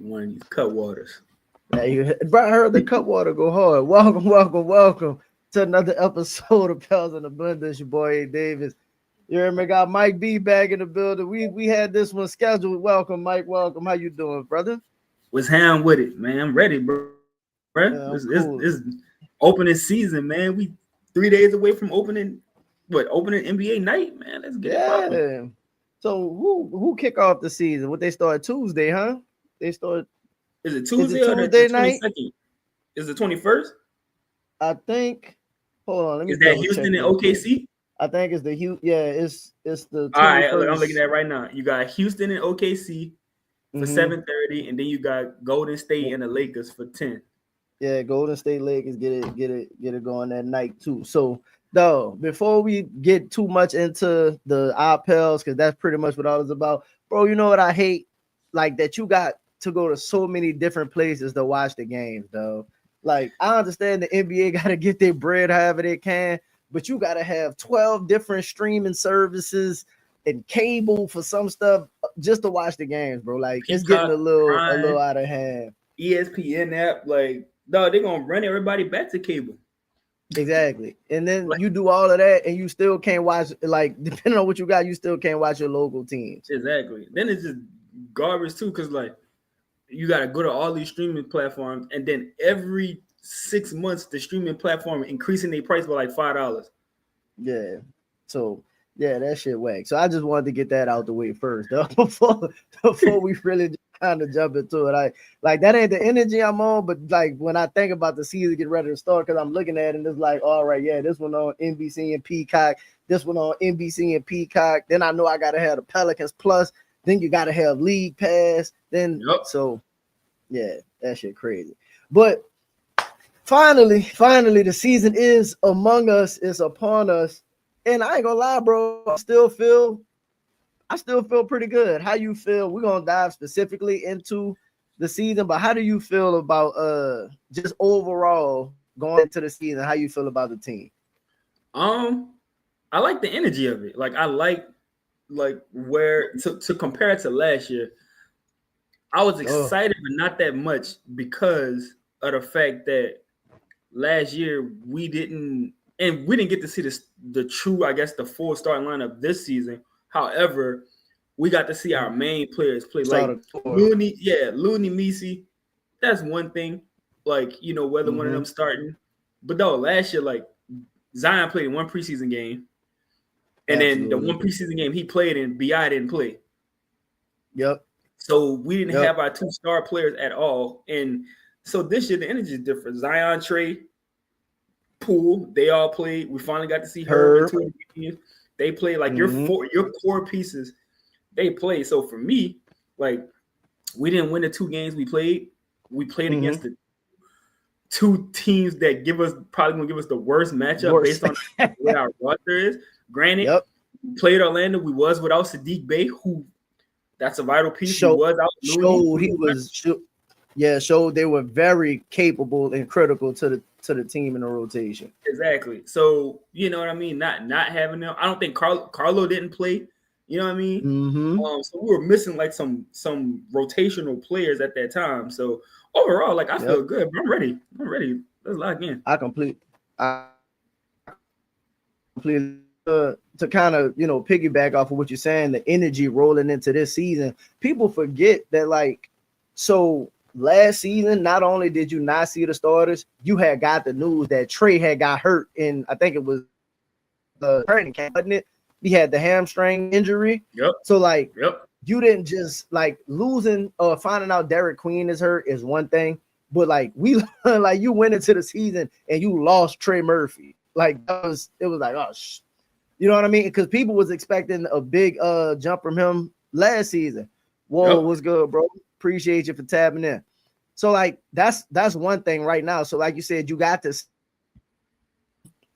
one of these cut waters. Hey, bro, I heard the cut water go hard. Welcome to another episode of Pels in Abundance. Your boy A. Davis. You heard me? Got Mike B back in the building. We had this one scheduled. Welcome, Mike. Welcome. How you doing, brother? What's ham with it, man? I'm ready, bro. Yeah, I'm It's cool. opening season, man. We 3 days away from opening NBA night, man. Let's get it popping. Yeah. So who kick off the season? What they start Tuesday, huh? They start. Is it Is Tuesday it or the Tuesday night? 22nd? Is it 21st? I think. Hold on, let me Is that double check Houston and real quick. OKC? I think it's the Yeah, it's the All right, look, I'm 21st. looking at it right now. You got Houston and OKC for 7:30, and then you got Golden State and the Lakers for 10. Yeah, Golden State Lakers get it going that night too. So though, before we get too much into the Pels, because that's pretty much what all it's about, bro. You know what I hate? Like that you got to go to so many different places to watch the games, though. Like I understand the NBA got to get their bread however they can, but you got to have 12 different streaming services and cable for some stuff just to watch the games, bro. Like it's getting Peacock, a little Prime, out of hand. ESPN app, like, dog, they're gonna run everybody back to cable. Exactly. And then Like, you do all of that and you still can't watch, like, depending on what you got, you still can't watch your local teams. exactly. Then it's just garbage too, because like you gotta go to all these streaming platforms, and then every 6 months the streaming platform increasing their price by like $5. Yeah. So yeah, that shit whack. So I just wanted to get that out the way first, though, before we really just kind of jump into it. I like that ain't the energy I'm on, but like when I think about the season get ready to start, because I'm looking at it and it's like, all right, yeah, this one on NBC and Peacock, this one on NBC and Peacock. Then I know I gotta have the Pelicans Plus. Then you gotta have League Pass. Then So yeah, that shit crazy. But finally, the season is among us, it's upon us. And I ain't gonna lie, bro. I still feel pretty good. How you feel? We're gonna dive specifically into the season, but how do you feel about just overall going into the season? How you feel about the team? I like the energy of it. Like I like where to compare it to last year. I was excited, but not that much because of the fact that last year we didn't get to see the true, I guess, the full starting lineup this season. However, we got to see our main players play, like Looney, Misi. That's one thing. Like, you know, whether one of them starting. But no, last year, like Zion played one preseason game, and then the one preseason game he played in, Bi didn't play. Yep. So we didn't have our two star players at all, and so this year the energy is different. Zion, Trey, Poole, they all played. We finally got to see Herb. They played like your core pieces. They played. So for me, like we didn't win the two games we played. We played against the two teams that probably gonna give us the worst matchup based on where our roster is. Granted, we played Orlando. We was without Sadiq Bey, who that's a vital piece. Showed they were very capable and critical to the team in the rotation. Exactly. So you know what I mean. Not having them. I don't think Carlo didn't play. You know what I mean. So we were missing like some rotational players at that time. So overall, like I feel good. I'm ready. Let's lock in. I completely to kind of, you know, piggyback off of what you're saying, the energy rolling into this season. People forget that, like, so last season, not only did you not see the starters, you had got the news that Trey had got hurt in, I think it was the training camp, wasn't it? He had the hamstring injury. So like, you didn't just like losing or finding out Derek Queen is hurt is one thing, but like like you went into the season and you lost Trey Murphy. Like it was like, oh, you know what I mean? Because people was expecting a big jump from him last season. Whoa, what's good, bro? Appreciate you for tapping in. So like that's one thing right now. So like you said, you got this.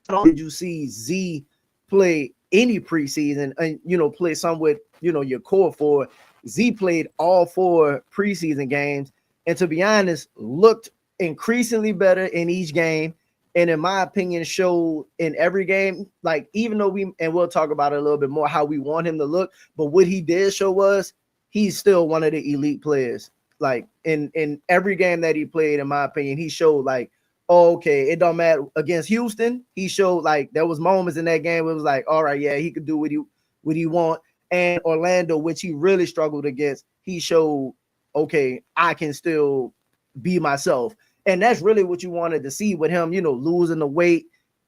Not only did you see Z play any preseason and, you know, play some with, you know, your core four, Z played all 4 preseason games, and to be honest, looked increasingly better in each game. And in my opinion, showed in every game, like, even though we'll talk about it a little bit more, how we want him to look, but what he did show was he's still one of the elite players. like in every game that he played, in my opinion, he showed like, oh, okay, it don't matter. Against Houston, he showed like there was moments in that game where it was like, all right, yeah, he could do what he want. And Orlando, which he really struggled against, he showed, okay, I can still be myself. And that's really what you wanted to see with him, losing the weight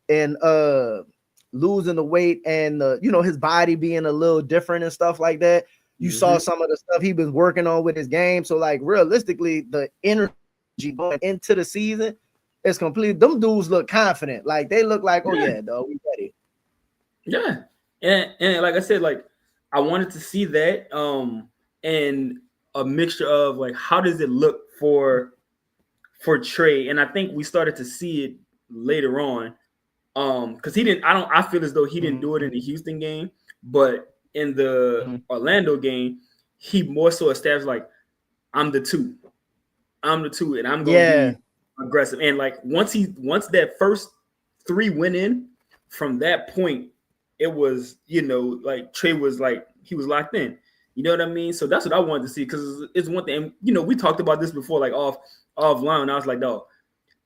and his body being a little different and stuff like that. You saw some of the stuff he was working on with his game. So like realistically, the energy going into the season is complete. Them dudes look confident. Like they look like, oh yeah, dog, we ready. Yeah. And like I said, like I wanted to see that and a mixture of like how does it look for Trey? And I think we started to see it later on. Because I feel as though he didn't do it in the Houston game, but in the Orlando game, he more so established like I'm the two, and I'm gonna be aggressive. And like once that first 3 went in, from that point, it was like Trey was like he was locked in. You know what I mean? So that's what I wanted to see because it's one thing. And, we talked about this before, like offline. I was like, no,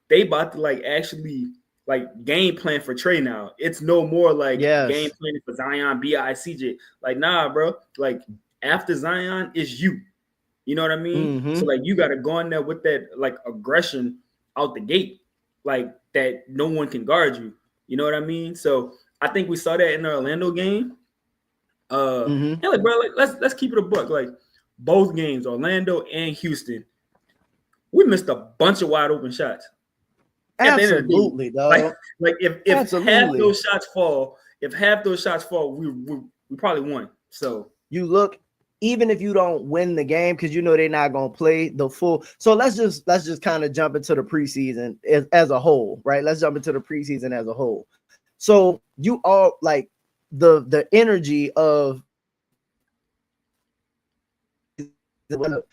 they about to like actually like game plan for Trey now. It's no more like game planning for Zion, B.I., CJ. Like, nah, bro. Like after Zion is you. You know what I mean? So like you gotta go in there with that like aggression out the gate, like that no one can guard you. You know what I mean? So I think we saw that in the Orlando game. And like, bro, like, let's keep it a buck. Like both games, Orlando and Houston, we missed a bunch of wide open shots. Absolutely, dog. Like if half those shots fall, we probably won. So you look, even if you don't win the game, because they're not gonna play the full. So let's just kind of jump into the preseason as a whole, right? Let's jump into the preseason as a whole. So you all like the energy of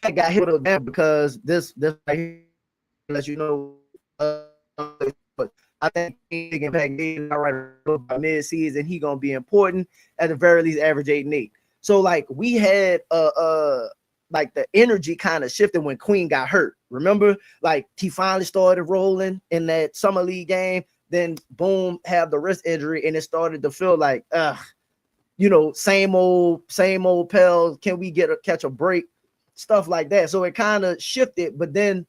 I got hit with a because this let you know. But I think big impact by mid-season, he gonna be important at the very least, average 8-8. So like we had like the energy kind of shifted when Queen got hurt. Remember, like he finally started rolling in that summer league game. Then boom, have the wrist injury, and it started to feel like same old Pels. Can we catch a break? Stuff like that. So it kind of shifted, but then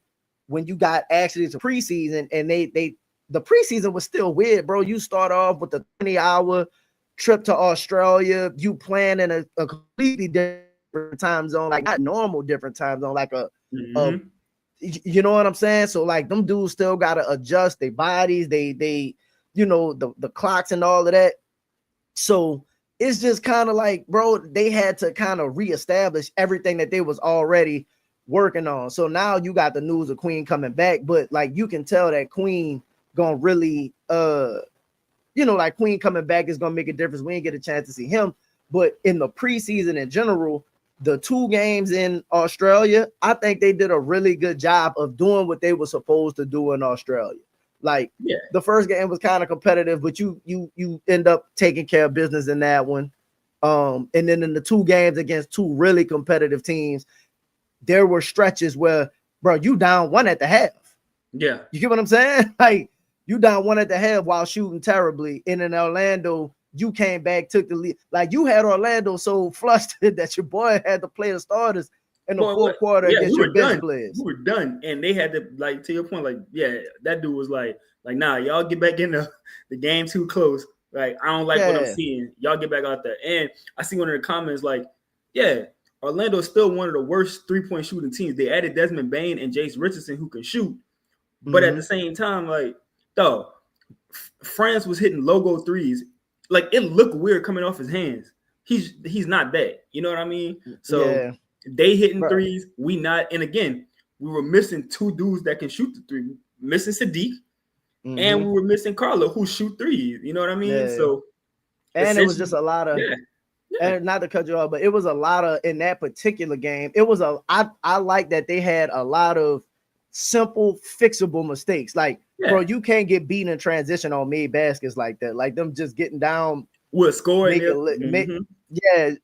when you got actually to preseason and the preseason was still weird, bro. You start off with a 20-hour trip to Australia. You plan in a completely different time zone, like not normal different time zone, like you know what I'm saying? So like them dudes still gotta adjust their bodies, they the clocks and all of that. So it's just kind of like, bro, they had to kind of reestablish everything that they was already working on. So now you got the news of Queen coming back, but like you can tell that Queen gonna really like Queen coming back is gonna make a difference. We didn't get a chance to see him, but in the preseason in general, the 2 games in Australia, I think they did a really good job of doing what they were supposed to do in Australia. Like the first game was kind of competitive, but you end up taking care of business in that one. And then in the 2 games against 2 really competitive teams, there were stretches where, bro, you down 1 at the half. Yeah. You get what I'm saying? Like you down 1 at the half while shooting terribly. And in Orlando, you came back, took the lead. Like you had Orlando so flustered that your boy had to play the starters in the fourth quarter against your bench players. We were done. And they had to, like, to your point, like, that dude was like, nah, y'all get back in the game too close. Like, I don't like what I'm seeing. Y'all get back out there. And I see one of the comments like, Orlando is still one of the worst 3-point shooting teams. They added Desmond Bane and Jace Richardson who can shoot. But at the same time, like, France was hitting logo threes. Like, it looked weird coming off his hands. He's not that. You know what I mean? So they hitting threes, we not. And again, we were missing 2 dudes that can shoot the 3. Missing Sadiq, and we were missing Carlo who shoot threes. You know what I mean? So, and it was just a lot of and not to cut you off, but it was a lot of in that particular game. It was I like that they had a lot of simple, fixable mistakes. Like, bro, you can't get beaten in transition on made baskets like that. Like them just getting down with scoring.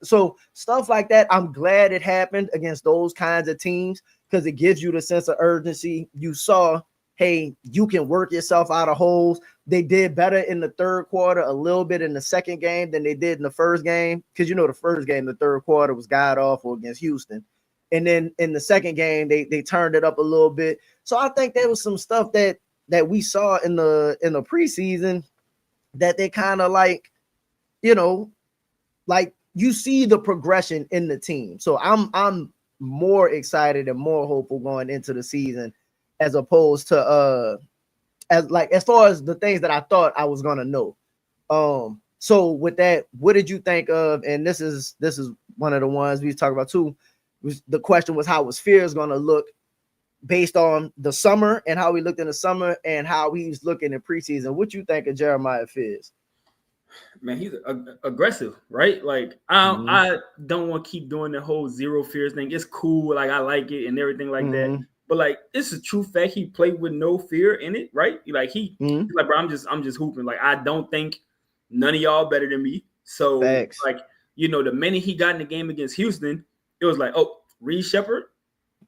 So stuff like that. I'm glad it happened against those kinds of teams because it gives you the sense of urgency. You saw, hey, you can work yourself out of holes. They did better in the third quarter, a little bit in the second game than they did in the first game. Because the first game, the third quarter was god awful against Houston. And then in the second game, they turned it up a little bit. So I think there was some stuff that we saw in the preseason that they kind of like, like you see the progression in the team. So I'm more excited and more hopeful going into the season as opposed to as far as the things that I thought I was gonna know. So with that, what did you think of? And this is one of the ones we talked about too. The question was, how was Fears gonna look based on the summer and how he looked in the summer and how he's looking in preseason? What you think of Jeremiah Fears? Man, he's aggressive, right? Like I don't want to keep doing the whole zero fears thing. It's cool, like I like it and everything like that. But like, it's a true fact. He played with no fear in it, right? Like he's like, bro, I'm just hooping. Like I don't think none of y'all better than me. So Facts. like, the minute he got in the game against Houston, it was like, oh, Reed Shepherd,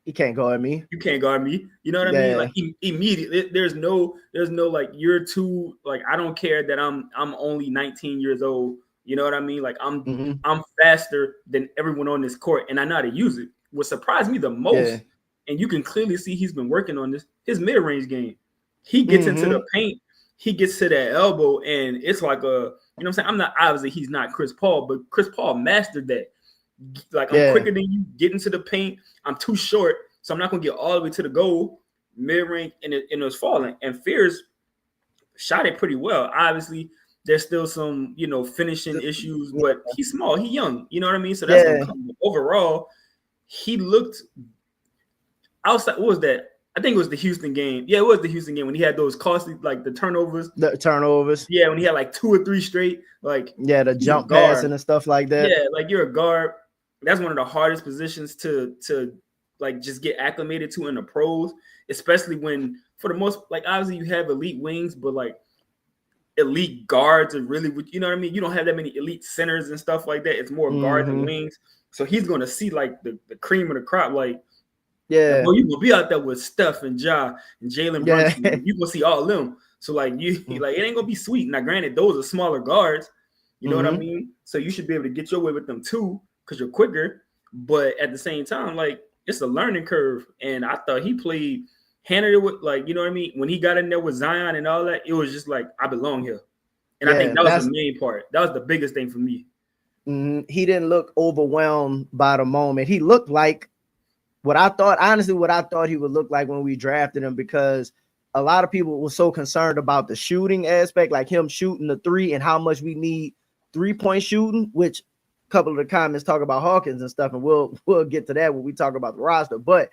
he can't guard me. You can't guard me. You know what I mean? Like immediately, there's no like you're too, like I don't care that I'm only 19 years old. You know what I mean? Like I'm faster than everyone on this court, and I know how to use it. What surprised me the most, and you can clearly see he's been working on this, his mid-range game. He gets into the paint, he gets to that elbow, and it's like a, you know what I'm saying? I'm not, obviously he's not Chris Paul, but Chris Paul mastered that. Like I'm quicker than you, get into the paint. I'm too short, so I'm not gonna get all the way to the goal, mid-range, and it was falling. And Fears shot it pretty well. Obviously, there's still some, finishing issues, but he's small, he's young. You know what I mean? So that's gonna come. Overall, he looked outside. What was that? I think it was the Houston game. Yeah, it was the Houston game when he had those costly, like the turnovers. Yeah, when he had like 2 or 3 straight, like the jump passing and stuff like that. Yeah, like you're a guard. That's one of the hardest positions to like just get acclimated to in the pros, especially when, for the most, like obviously you have elite wings, but like elite guards are really, you know what I mean? You don't have that many elite centers and stuff like that. It's more guards and wings. So he's going to see like the cream of the crop. Like, you're going to be out there with Steph and Ja and Jalen Brunson. You're going to see all of them. So like like it ain't going to be sweet. Now, granted, those are smaller guards. You know what I mean? So you should be able to get your way with them too, because you're quicker. But at the same time, like, it's a learning curve. And I thought he played, handled it with, like, you know what I mean? When he got in there with Zion and all that, it was just like, I belong here. And I think that was the main part. That was the biggest thing for me. He didn't look overwhelmed by the moment. He looked like what I thought he would look like when we drafted him, because a lot of people were so concerned about the shooting aspect, like him shooting the 3 and how much we need 3-point shooting, which a couple of the comments talk about Hawkins and stuff, and we'll get to that when we talk about the roster. But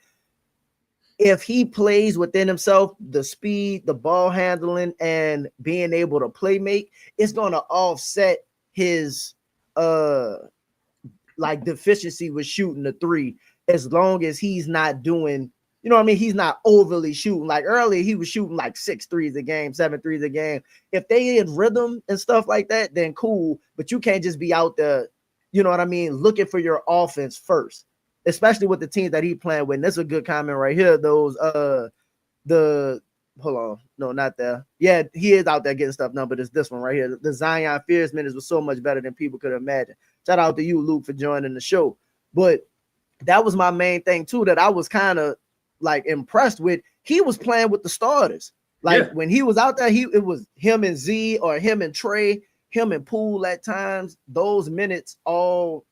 if he plays within himself, the speed, the ball handling, and being able to play make, it's going to offset his like deficiency with shooting the 3, as long as he's not doing, you know what I mean? He's not overly shooting. Like earlier, he was shooting like 6 threes a game, 7 threes a game. If they in rhythm and stuff like that, then cool. But you can't just be out there, you know what I mean, looking for your offense first, especially with the teams that he playing with. And that's a good comment right here. Those hold on, no, not there. Yeah, he is out there getting stuff done, but it's this one right here. The Zion Fears minutes was so much better than people could imagine. Shout out to you, Luke, for joining the show. But that was my main thing too, that I was kind of like impressed with. He was playing with the starters. Like when he was out there, it was him and Z, or him and Trey, him and Poole at times. Those minutes all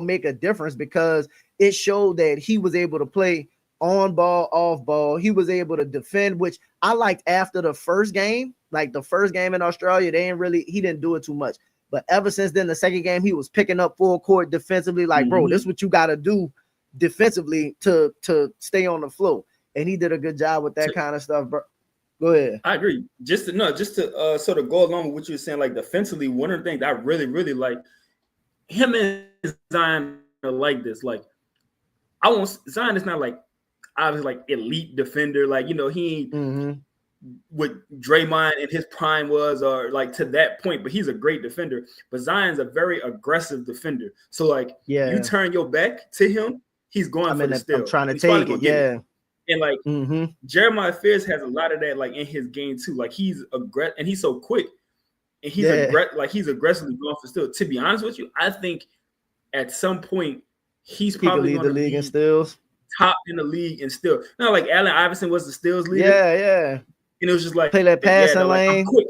make a difference, because it showed that he was able to play on ball, off ball. He was able to defend, which I liked after the first game. Like the first game in Australia, he didn't do it too much. But ever since then, the second game, he was picking up full court defensively. Like, bro, this is what you got to do defensively to stay on the floor. And he did a good job with that kind of stuff, bro. Go ahead. I agree. Just to sort of go along with what you were saying, like defensively, one of the things I really, really like, him and Zion are like this. Like, Zion is not like, obviously, like elite defender. Like, you know, he ain't what Draymond in his prime was, or like to that point, but he's a great defender. But Zion's a very aggressive defender. So like, you turn your back to him, he's going for the steal. I'm trying to he's take it. Yeah. And like Jeremiah Fears has a lot of that like in his game too. Like he's aggressive and he's so quick. And he's he's aggressively going for steals. To be honest with you, I think at some point he's probably going to league in steals. Top in the league and steals. Not like Allen Iverson was the steals leader. Yeah. And it was just like play that passing lane. I'm quick.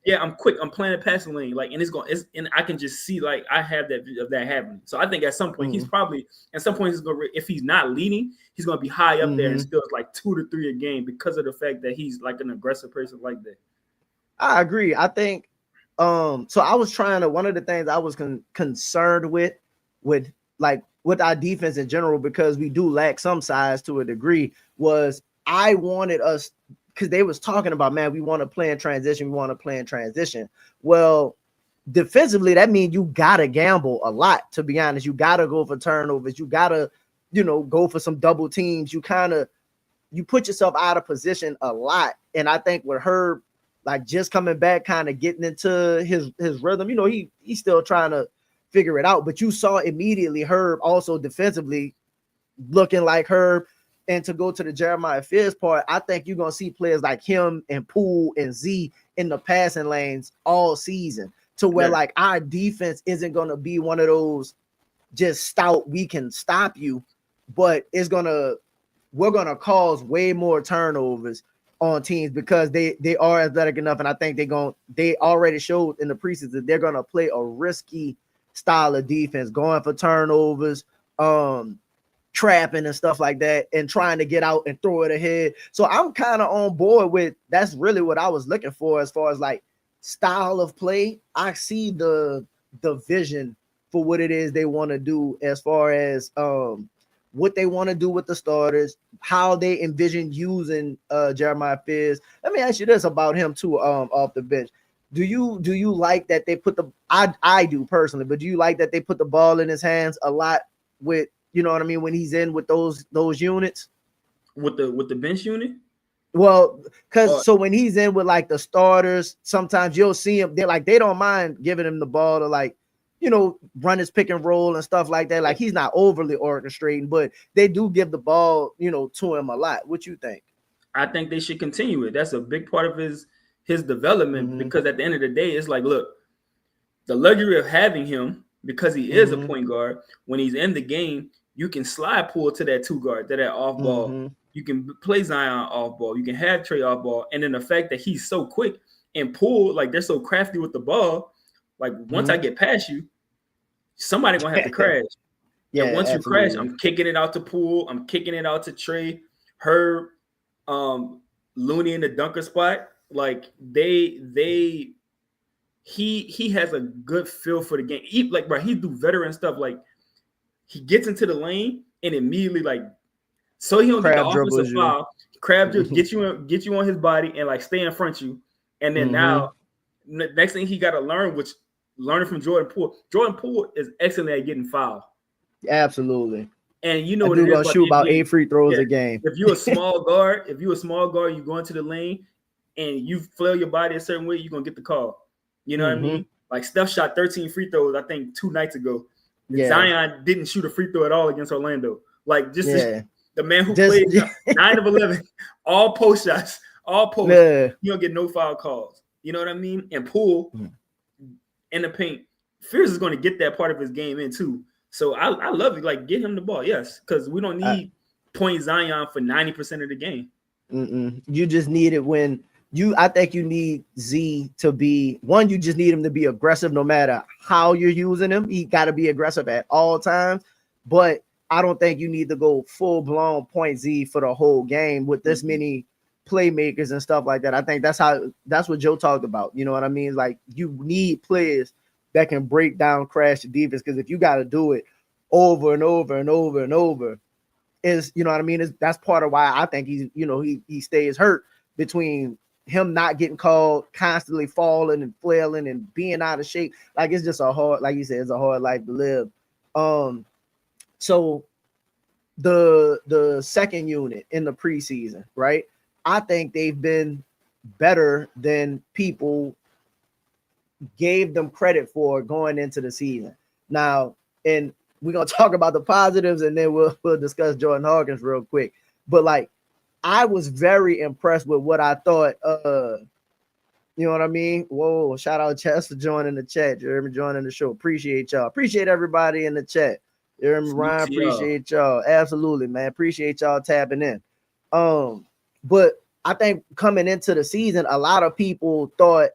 I'm quick. I'm playing a passing lane. Like, and and I can just see like I have that happening. So I think at some point he's probably he's gonna, if he's not leading, he's gonna be high up there and steals like 2 to 3 a game because of the fact that he's like an aggressive person like that. I agree. I think so I was one of the things I was concerned with our defense in general, because we do lack some size to a degree, was I wanted us, because they was talking about, man, we want to play in transition. Well, defensively, that means you got to gamble a lot, to be honest. You got to go for turnovers. You got to, go for some double teams. You put yourself out of position a lot. And I think with Herb, like just coming back, kind of getting into his rhythm, he's still trying to figure it out. But you saw immediately Herb also defensively looking like Herb. And to go to the Jeremiah Fears part, I think you're going to see players like him and Poole and Z in the passing lanes all season, to where like our defense isn't going to be one of those just stout, we can stop you, but we're going to cause way more turnovers on teams because they are athletic enough. And I think they already showed in the preseason that they're going to play a risky style of defense, going for turnovers, trapping and stuff like that, and trying to get out and throw it ahead. So I'm kind of on board with, that's really what I was looking for as far as like style of play. I see the vision for what it is they want to do as far as what they want to do with the starters, how they envision using Jeremiah Fears. Let me ask you this about him too, off the bench. Do you like that they put I do personally, but do you like that they put the ball in his hands a lot with, you know what I mean, when he's in with those units? With the bench unit? Well, because so when he's in with like the starters, sometimes you'll see him, they don't mind giving him the ball to like, run his pick and roll and stuff like that. Like he's not overly orchestrating, but they do give the ball, to him a lot. What you think? I think they should continue it. That's a big part of his development, because at the end of the day, it's like, look, the luxury of having him, because he is a point guard, when he's in the game, you can slide Poole to that 2 guard, to that off ball. You can play Zion off ball. You can have Trey off ball. And then the fact that he's so quick, and Poole, like they're so crafty with the ball, like once I get past you, somebody gonna have to crash. And once you crash, I'm kicking it out to Poole. I'm kicking it out to Trey, Herb, Looney in the dunker spot. Like he has a good feel for the game. He do veteran stuff. Like he gets into the lane and immediately so he don't get the offensive foul. Crab just get you on his body and like stay in front of you. And then now next thing he got to learn, which learning from Jordan Poole. Jordan Poole is excellent at getting fouled. Absolutely. And what it is, gonna shoot about 8 free throws a game. If you're a small guard, you go into the lane and you flail your body a certain way, you're gonna get the call. You know what I mean? Like Steph shot 13 free throws, I think 2 nights ago. Zion didn't shoot a free throw at all against Orlando. Like the man who played 9 of 11, all post shots, all post. You don't get no foul calls. You know what I mean? And Poole in the paint, Fears is going to get that part of his game in too. So I love it. Like, get him the ball, yes, because we don't need point Zion for 90% of the game. You just need it when I think you need Z to be one. You just need him to be aggressive no matter how you're using him. He got to be aggressive at all times. But I don't think you need to go full blown point Z for the whole game with this many playmakers and stuff like that. I think that's what Joe talked about. You know what I mean? Like, you need players that can break down, crash the defense, because if you got to do it over and over and over and over, is, you know what I mean? That's part of why I think he's, he stays hurt, between him not getting called, constantly falling and flailing and being out of shape. Like, it's just a hard, like you said, it's a hard life to live. So the second unit in the preseason, right? I think they've been better than people gave them credit for going into the season. Now, and we're gonna talk about the positives and then we'll discuss Jordan Hawkins real quick. But like, I was very impressed with what I thought. You know what I mean? Whoa! Shout out Chess for joining the chat. You heard me joining the show. Appreciate y'all. Appreciate everybody in the chat. You heard me, Ryan? Appreciate y'all. Absolutely, man. Appreciate y'all tapping in. But I think coming into the season, a lot of people thought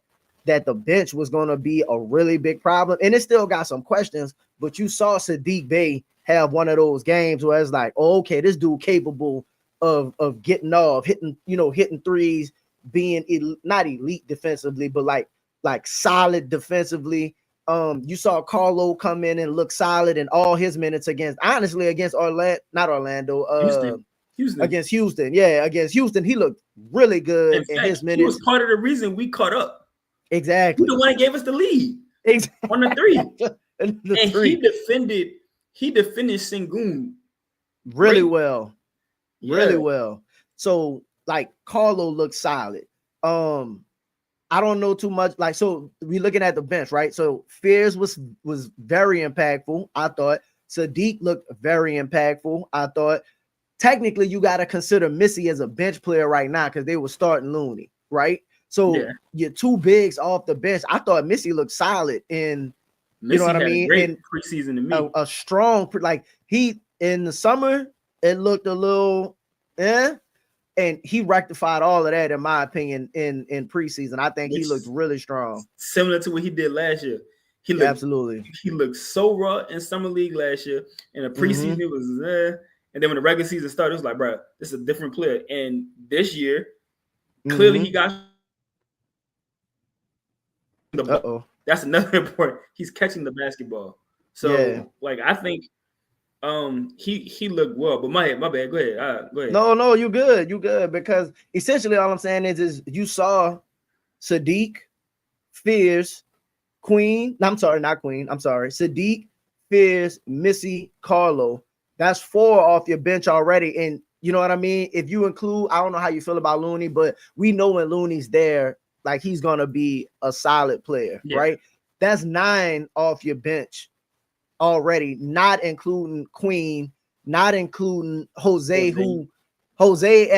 that the bench was going to be a really big problem, and it still got some questions. But you saw Sadiq Bey have one of those games where it's like, oh, okay, this dude capable of getting off, hitting threes, being not elite defensively, but like solid defensively. You saw Carlo come in and look solid in all his minutes against Orlando, Houston. Against Houston. Yeah, against Houston, he looked really good in his minutes. He was part of the reason we caught up. Exactly. He the one that gave us the lead. Exactly. On the three. He defended Sengun really well. Really well. So like Carlo looked solid. I don't know too much. Like, so we looking at the bench, right? So Fears was very impactful. I thought Sadiq looked very impactful. I thought technically you got to consider Missy as a bench player right now because they were starting Looney, right? So your two bigs off the bench. I thought Missy looked solid in, you know what I mean? Great preseason to me. A strong, like he in the summer, it looked a little, and he rectified all of that, in my opinion, in preseason. I think he looked really strong. Similar to what he did last year. He looked so raw in summer league last year. In the preseason, it was and then when the regular season started, it was like, bro, this is a different player. And this year, clearly he got the ball. That's another important. He's catching the basketball. So like I think he looked well, but my bad. Go ahead. Go ahead. No, you good because essentially all I'm saying is you saw Sadiq, Fears, Queen. I'm sorry, not Queen. I'm sorry. Sadiq, Fears, Missy, Carlo. That's 4 off your bench already. And you know what I mean? If you include, I don't know how you feel about Looney, but we know when Looney's there, like he's gonna be a solid player, right? That's 9 off your bench already, not including Queen, not including Jose. Before Jose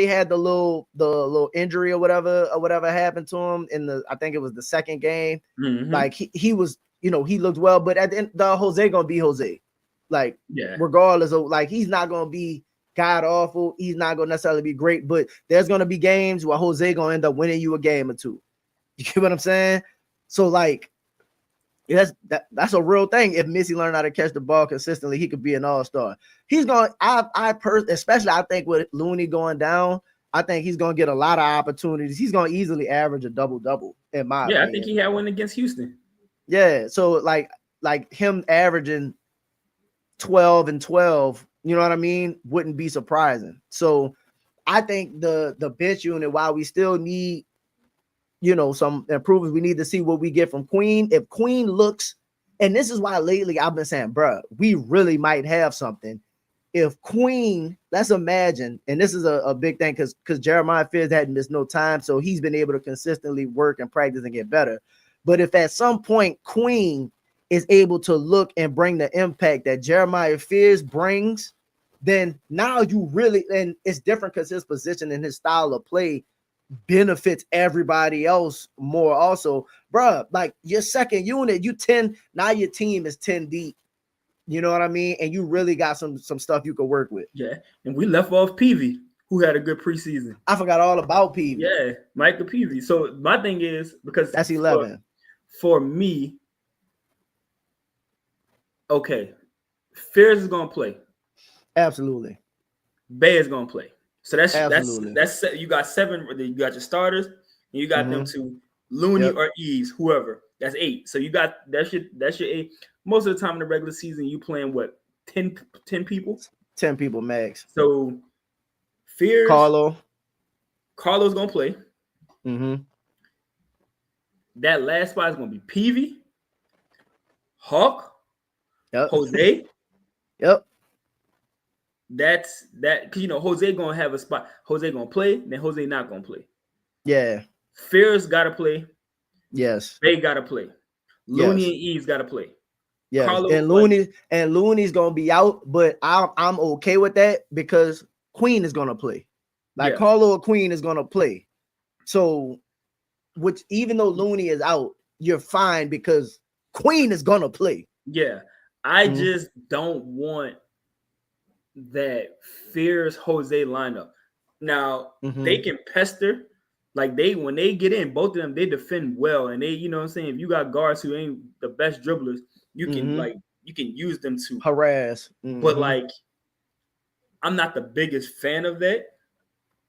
had the little injury or whatever happened to him I think it was the second game. Like he was, he looked well, but at the end, the Jose gonna be Jose. Like regardless of, like, he's not gonna be god awful, he's not gonna necessarily be great, but there's gonna be games where Jose gonna end up winning you a game or two. You get what I'm saying? So like that's a real thing. If Missy learned how to catch the ball consistently, he could be an all-star. He's going, especially I think with Looney going down, I think he's going to get a lot of opportunities. He's going to easily average a double-double in my opinion. I think he had one against Houston. Yeah, so like him averaging 12 and 12, you know what I mean, wouldn't be surprising. So I think the bench unit, while we still need some improvements, we need to see what we get from Queen. If Queen looks, and this is why lately I've been saying, bro, we really might have something. If Queen, let's imagine, and this is a big thing because Jeremiah Fears hadn't missed no time, so he's been able to consistently work and practice and get better. But if at some point Queen is able to look and bring the impact that Jeremiah Fears brings, then now you really, and it's different because his position and his style of play benefits everybody else more also. Bruh, like your second unit, you 10, now your team is 10 deep. You know what I mean? And you really got some stuff you could work with. Yeah, and we left off Peavy, who had a good preseason. I forgot all about Peavy. Yeah, Michael Peavy. So my thing is, because that's 11. For me, okay, Fears is gonna play. Absolutely. Bay is gonna play. So that's you got 7. You got your starters, and you got them to Looney or Eves, whoever. That's 8. So you got that's your 8. Most of the time in the regular season, you playing what, 10 people? 10 people max. So Fears, Carlo's gonna play. That last spot is gonna be Peavy, Hawk, Jose. That's that, because Jose gonna have a spot. Jose gonna play, then Jose not gonna play. Yeah. Fears gotta play. Yes. Bay gotta play. Looney and Eves gotta play. Yes, Carlo, and Looney's gonna be out, but I'm okay with that because Queen is gonna play. Like yeah, Carlo or Queen is gonna play. So, which even though Looney is out, you're fine because Queen is gonna play. yeah. I just don't want that fierce Jose lineup. Now they can pester, like when they get in, both of them they defend well, and they, you know what I'm saying. If you got guards who ain't the best dribblers, you can you can use them to harass. But like, I'm not the biggest fan of that.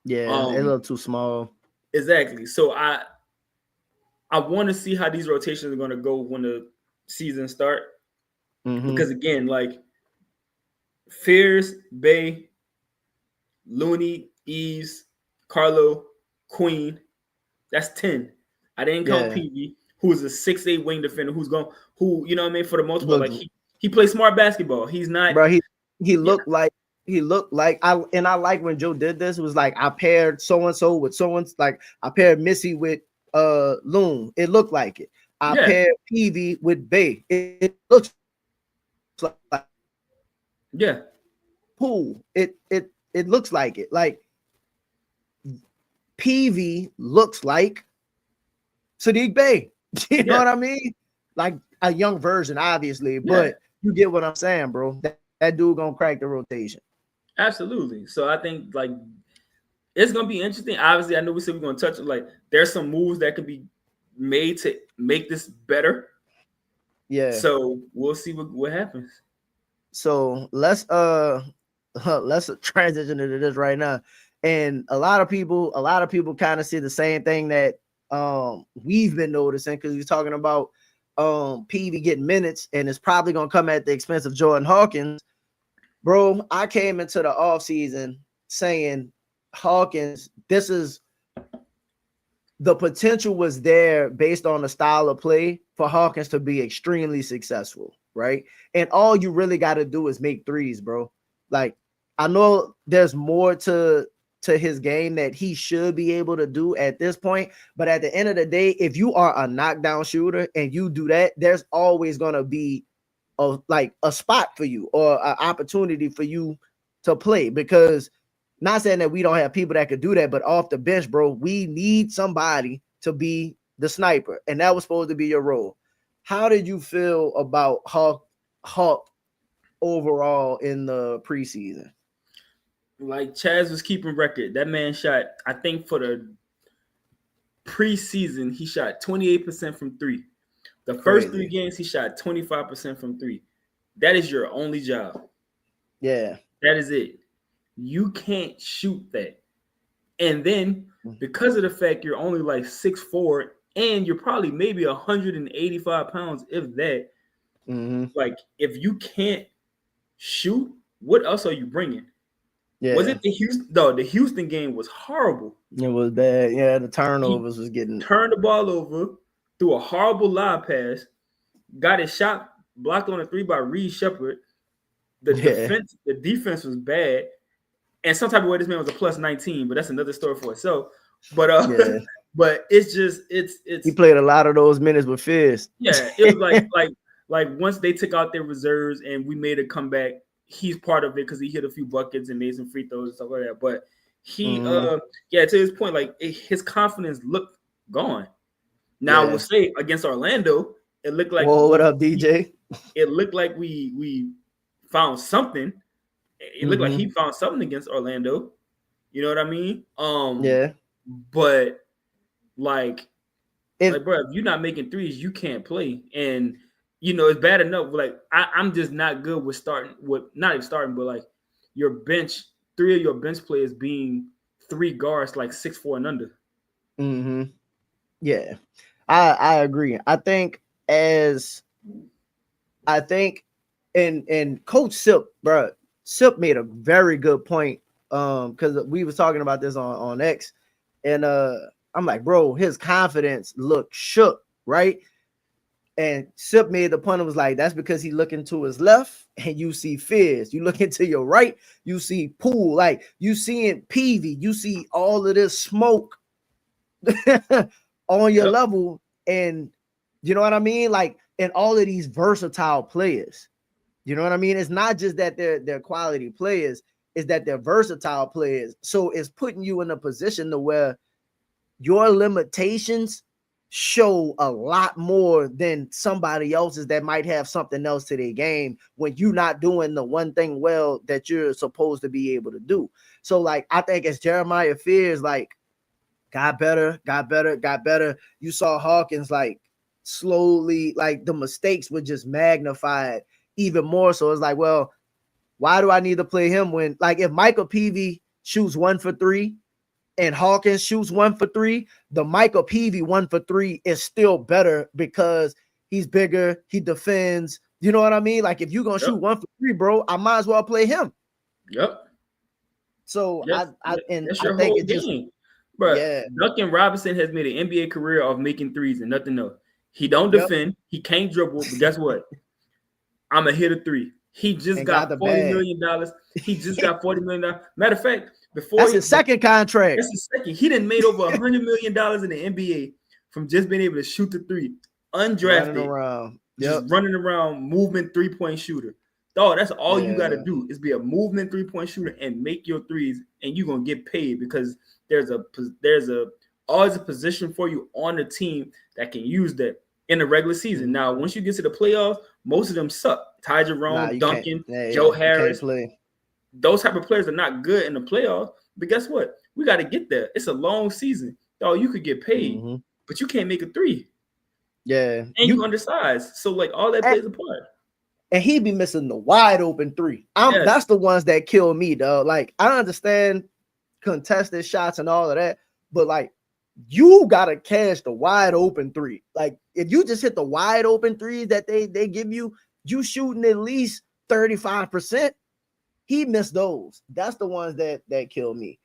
Yeah, a little too small. Exactly. So I want to see how these rotations are going to go when the season start, because again, like Fears, Bay, Looney, Eves, Carlo, Queen. That's 10. I didn't count PV, who is a 6'8" wing defender who, you know what I mean, for the most part, like he plays smart basketball. He's not, bro. He looked like I like when Joe did this. It was like I paired so and so with so and like I paired Missy with Loon. It looked like it. I paired PV with Bay. It looks like Pool. It looks like it. Like PV looks like Sadiq Bey. You know what I mean? Like a young version, obviously, but you get what I'm saying, bro. That dude gonna crack the rotation. Absolutely. So I think like it's gonna be interesting. Obviously, I know we said we're gonna touch it. Like there's some moves that could be made to make this better. Yeah. So we'll see what happens. So let's transition into this right now. And a lot of people kind of see the same thing that we've been noticing, because we're talking about PV getting minutes, and it's probably gonna come at the expense of Jordan Hawkins. Bro, I came into the offseason saying Hawkins, this is the potential was there based on the style of play for Hawkins to be extremely successful, right? And all you really got to do is make threes, bro. Like, I know there's more to his game that he should be able to do at this point, but at the end of the day, if you are a knockdown shooter and you do that, there's always going to be a spot for you or an opportunity for you to play, because not saying that we don't have people that could do that, but off the bench, bro, we need somebody to be the sniper, and that was supposed to be your role. How did you feel about Hawk overall in the preseason? Like Chaz was keeping record. That man shot, I think for the preseason, he shot 28% from three. The first 3 games, he shot 25% from three. That is your only job. Yeah. That is it. You can't shoot that. And then because of the fact you're only like 6'4", and you're probably maybe 185 pounds, if that, like if you can't shoot, what else are you bringing? Yeah. Was it the Houston? No, the Houston game was horrible. It was bad. Yeah, the turnovers was getting turned the ball over, threw a horrible lob pass, got his shot blocked on a 3 by Reed Shepard. The defense was bad. And some type of way, this man was a plus 19, but that's another story for itself. But but it's just it's he played a lot of those minutes with Fizz. Yeah, it was like once they took out their reserves and we made a comeback, he's part of it because he hit a few buckets and made some free throws and stuff like that. But he to his point, like his confidence looked gone. Now I will say against Orlando, it looked like what up, DJ? It looked like we found something. It looked like he found something against Orlando. You know what I mean? But like bro, if you're not making threes, you can't play. And you know, it's bad enough. Like I'm just not good with not even starting, but like your bench, 3 of your bench players being 3 guards, like 6'4" and under. Yeah, I agree. I think and Coach Sip, bro. Sip made a very good point because we was talking about this on X, and I'm like, bro, his confidence looked shook, right? And Sip made the point. It was like, that's because he looking to his left and you see Fizz. You looking to your right, you see Poole. Like you seeing Peavy, you see all of this smoke on your level, and you know what I mean? Like and all of these versatile players. You know what I mean? It's not just that they're quality players, it's that they're versatile players. So it's putting you in a position to where your limitations show a lot more than somebody else's that might have something else to their game when you're not doing the one thing well that you're supposed to be able to do. So like I think as Jeremiah Fears like got better. You saw Hawkins like slowly, like the mistakes were just magnified even more. So it's like, well, why do I need to play him when, like, if Michael Peavy shoots 1 for 3 and Hawkins shoots 1 for 3, the Michael Peavy 1 for 3 is still better because he's bigger, he defends. You know what I mean? Like, if you're gonna shoot 1 for 3, bro, I might as well play him. Yep. So Yes, I that's your think whole it just, game. But yeah. Duncan Robinson has made an NBA career of making threes and nothing else. He don't defend. He can't dribble. But guess what? I'm a hitter 3. He just got $40 million. He just got $40 million. Matter of fact, that's his second contract. That's his second. He done made over $100 million in the NBA from just being able to shoot the 3, undrafted, just running around, movement 3-point shooter. Dog, that's all you got to do is be a movement 3-point shooter and make your threes, and you're gonna get paid because there's always a position for you on the team that can use that in the regular season. Now, once you get to the playoffs, most of them suck. Ty Jerome, Duncan, Joe Harris, those type of players are not good in the playoffs. But guess what? We got to get there. It's a long season. Dog, you could get paid, but you can't make a 3. Yeah, and you undersized, so like all that plays a part. And he be missing the wide open 3. That's the ones that kill me, dog. Like, I understand contested shots and all of that, but like, you gotta catch the wide open 3. Like, if you just hit the wide open 3s that they give you, you shooting at least 35%. He missed those. That's the ones that kill me.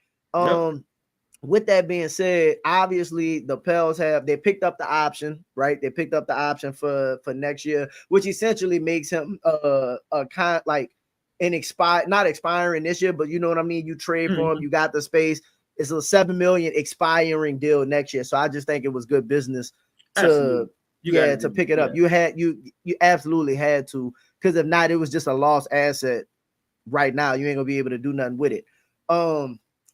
With that being said, obviously the Pels they picked up the option, right? They picked up the option for next year, which essentially makes him a kind like not expiring this year, but you know what I mean? You trade for him, you got the space. It's a $7 million expiring deal next year. So I just think it was good business to pick it up. You absolutely had to, because if not, it was just a lost asset right now. You ain't gonna be able to do nothing with it.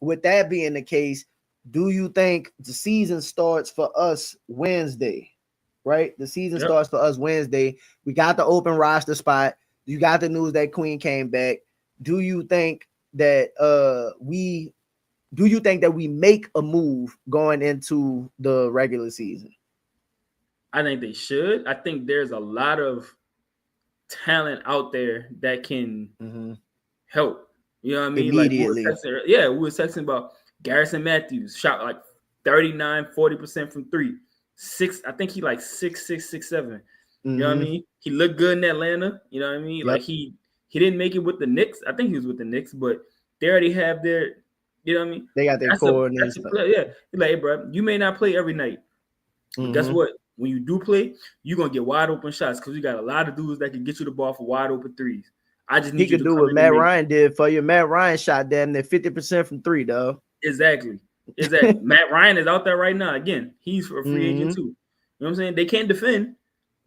With that being the case, do you think the season starts for us Wednesday? Right? The season starts for us Wednesday. We got the open roster spot. You got the news that Queen came back. Do you think that we make a move going into the regular season? I think they should. I think there's a lot of talent out there that can help. You know what I mean? Immediately. Like we were texting about Garrison Matthews, shot like 39-40% from 3. I think he like 6'6", 6'7". You know what I mean? He looked good in Atlanta. You know what I mean? Like he didn't make it with the Knicks. I think he was with the Knicks, but they already have their, you know what I mean? They got their core. Yeah. Like, hey, bro, you may not play every night. But guess what? When you do play, you're going to get wide open shots because you got a lot of dudes that can get you the ball for wide open 3s. I just need you to do what Matt Ryan did for you. Matt Ryan shot damn near 50% from 3, dog. Exactly. Matt Ryan is out there right now. Again, he's a free agent too. You know what I'm saying? They can't defend,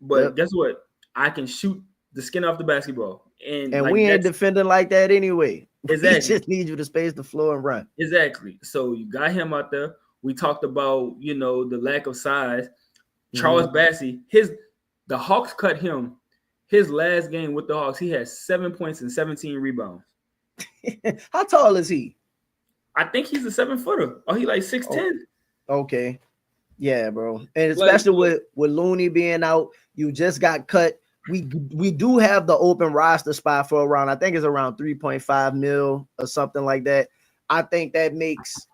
but guess what? I can shoot the skin off the basketball. And like, we ain't defending like that anyway. Exactly. We just need you to space the floor and run. Exactly. So you got him out there. We talked about, the lack of size. Charles Bassey, the Hawks cut him. His last game with the Hawks, he had 7 points and 17 rebounds. How tall is he? I think he's a 7-footer. Oh, he like 6'10". Okay. Yeah, bro. And especially with Looney being out, you just got cut. We do have the open roster spot for around, I think it's around 3.5 mil or something like that. I think that makes,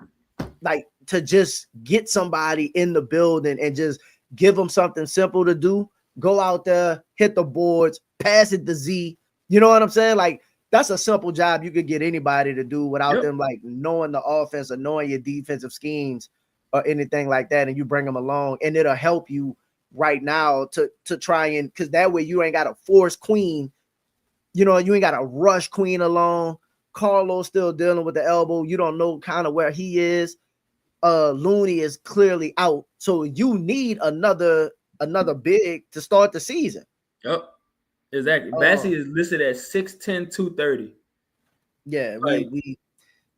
like, to just get somebody in the building and just give them something simple to do. Go out there, hit the boards, pass it to Z. You know what I'm saying? Like, that's a simple job you could get anybody to do without them like knowing the offense or knowing your defensive schemes or anything like that. And you bring them along, and it'll help you right now to try and, because that way you ain't got to force Queen. You ain't got to rush Queen along. Carlo's still dealing with the elbow. You don't know kind of where he is. Looney is clearly out. So you need another another big to start the season. Yep, exactly. Bassey is listed at 6'10", 230. Yeah, Like, we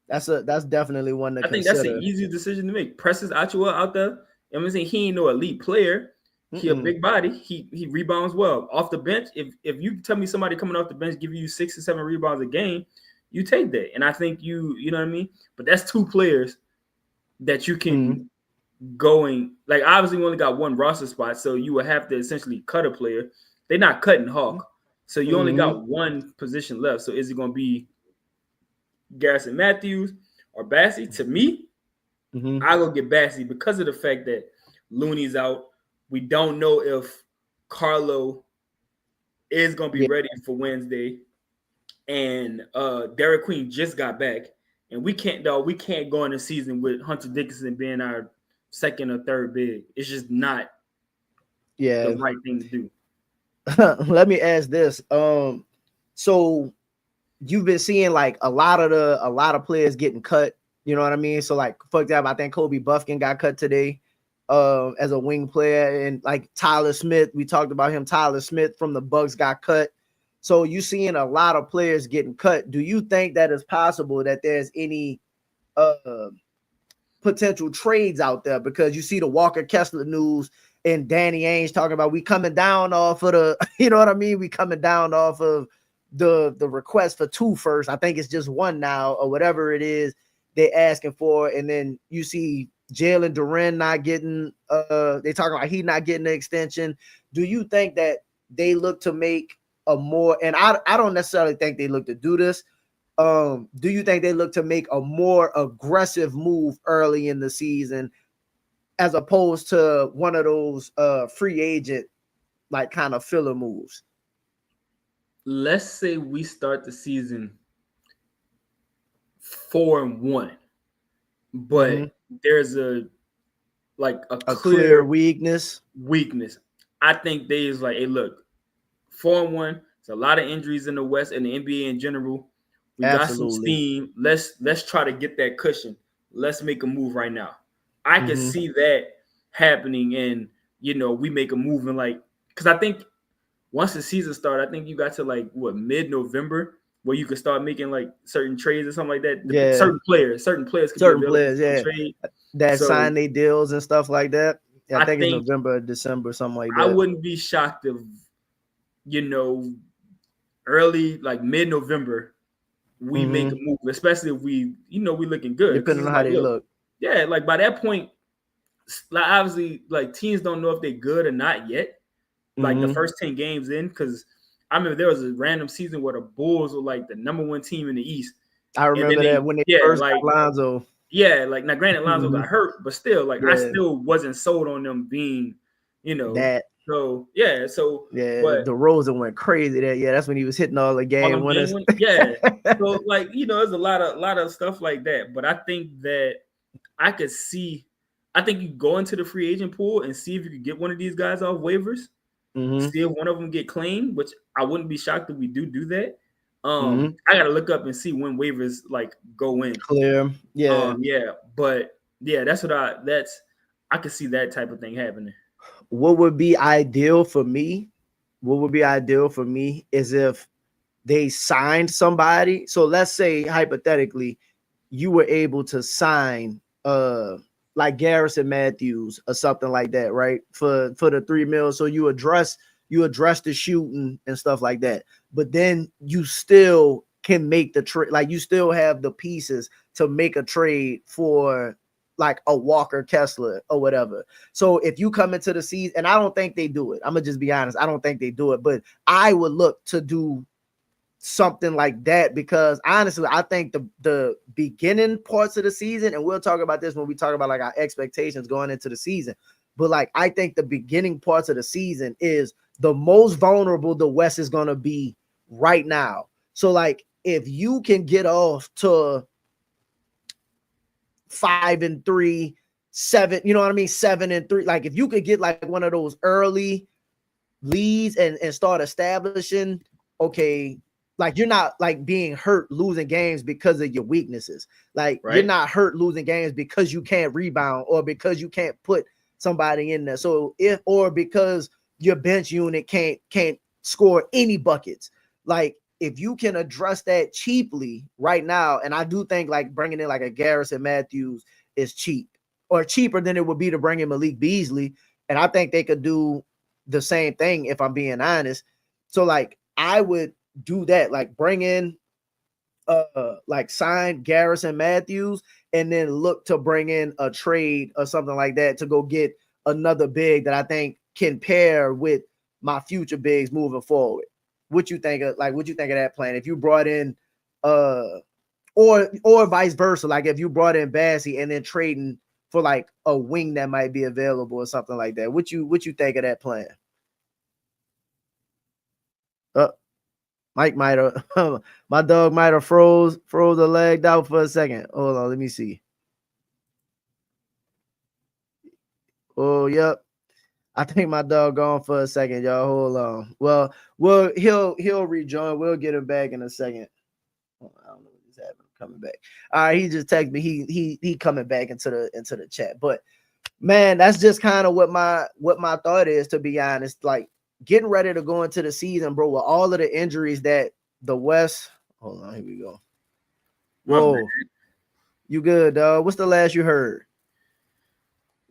that's definitely one to I think that's consider. an easy decision to make. Presses Achiuwa out there. I'm saying he ain't no elite player. He a big body. He rebounds well off the bench. If you tell me somebody coming off the bench giving you 6 or 7 rebounds a game, you take that. And I think you know what I mean. But that's two players that you can going. Like, obviously we only got one roster spot, so you would have to essentially cut a player. They're not cutting Hawk, so you only got one position left. So is it going to be Garrison Matthews or Bassey? To me, I go get Bassey because of the fact that Looney's out. We don't know if Carlo is going to be ready for Wednesday, and Derek Queen just got back, and we can't go in the season with Hunter Dickinson being our second or third big. It's just not the right thing to do. Let me ask this. So you've been seeing like a lot of players getting cut. You know what I mean? So like, for example, I think Kobe Buffkin got cut today as a wing player, and like Tyler Smith, we talked about him. Tyler Smith from the Bucks got cut. So you seeing a lot of players getting cut. Do you think that it's possible that there's any potential trades out there? Because you see the Walker Kessler news and Danny Ainge talking about we coming down off of the, you know what I mean? We coming down off of the request for 2 first. I think it's just 1 now or whatever it is they're asking for. And then you see Jalen Duren not getting they talking about he not getting the extension. Do you think that they look to make a more, and I don't necessarily think they look to do this. Do you think they look to make a more aggressive move early in the season as opposed to one of those free agent like kind of filler moves? Let's say we start the season 4-1, but there's a clear weakness. I think they is like, hey, look, 4-1. There's a lot of injuries in the West and the NBA in general. We got some steam. Let's try to get that cushion. Let's make a move right now. I can see that happening, and we make a move in because I think once the season started, I think you got to mid-November where you could start making certain trades or something like that. Yeah. Certain players could trade that sign their deals and stuff like that. Yeah, I think it's November, December, something like that. I wouldn't be shocked if early mid-November we make a move, especially if we looking good. Depending on how they look. Yeah, by that point, obviously teams don't know if they're good or not yet. The first 10 games in, because I remember there was a random season where the Bulls were the number 1 team in the East. I remember that when they first got Lonzo. Yeah, now granted Lonzo got hurt, but still I still wasn't sold on them being, that. So but DeRozan went crazy that. Yeah, that's when he was hitting all the game winners. Yeah. So there's a lot of stuff like that. But I think that I think you go into the free agent pool and see if you can get one of these guys off waivers. See if one of them get claimed, which I wouldn't be shocked if we do that. I gotta look up and see when waivers go in. Clear. Yeah. But that's I could see that type of thing happening. What would be ideal for me is if they signed somebody. So let's say hypothetically you were able to sign like Garrison Matthews or something like that, right? For the $3 million. So you address the shooting and stuff like that. But then you still can make the trade. You still have the pieces to make a trade for a Walker Kessler or whatever. So if you come into the season, and I don't think they do it, I'm gonna just be honest, I don't think they do it, but I would look to do something like that, because honestly, I think the beginning parts of the season, and we'll talk about this when we talk about our expectations going into the season, but I think the beginning parts of the season is the most vulnerable the West is gonna be right now. So if you can get off to 5-3, 7, you know what I mean? 7-3. If you could get one of those early leads and start establishing, okay, you're not being hurt losing games because of your weaknesses. Right. You're not hurt losing games because you can't rebound or because you can't put somebody in there. So because your bench unit can't score any buckets, like if you can address that cheaply right now, and I do think like bringing in like a Garrison Matthews is cheap, or cheaper than it would be to bring in Malik Beasley, and I think they could do the same thing if I'm being honest. So like I would do that, like bring in like sign Garrison Matthews and then look to bring in a trade or something like that to go get another big that I think can pair with my future bigs moving forward. What you think of that plan? If you brought in or vice versa, like if you brought in Bassey and then trading for like a wing that might be available or something like that. What you think of that plan? Mike might have my dog might have froze a leg out for a second. Hold on, let me see. Oh, yep. I think my dog gone for a second, y'all. Hold on. Well, he'll rejoin. We'll get him back in a second. I don't know what he's having coming back. All right, he just texted me. He coming back into the chat. But man, that's just kind of what my thought is, to be honest. Like getting ready to go into the season, bro, with all of the injuries that the West. Hold on, here we go. Whoa, you good, dog? What's the last you heard?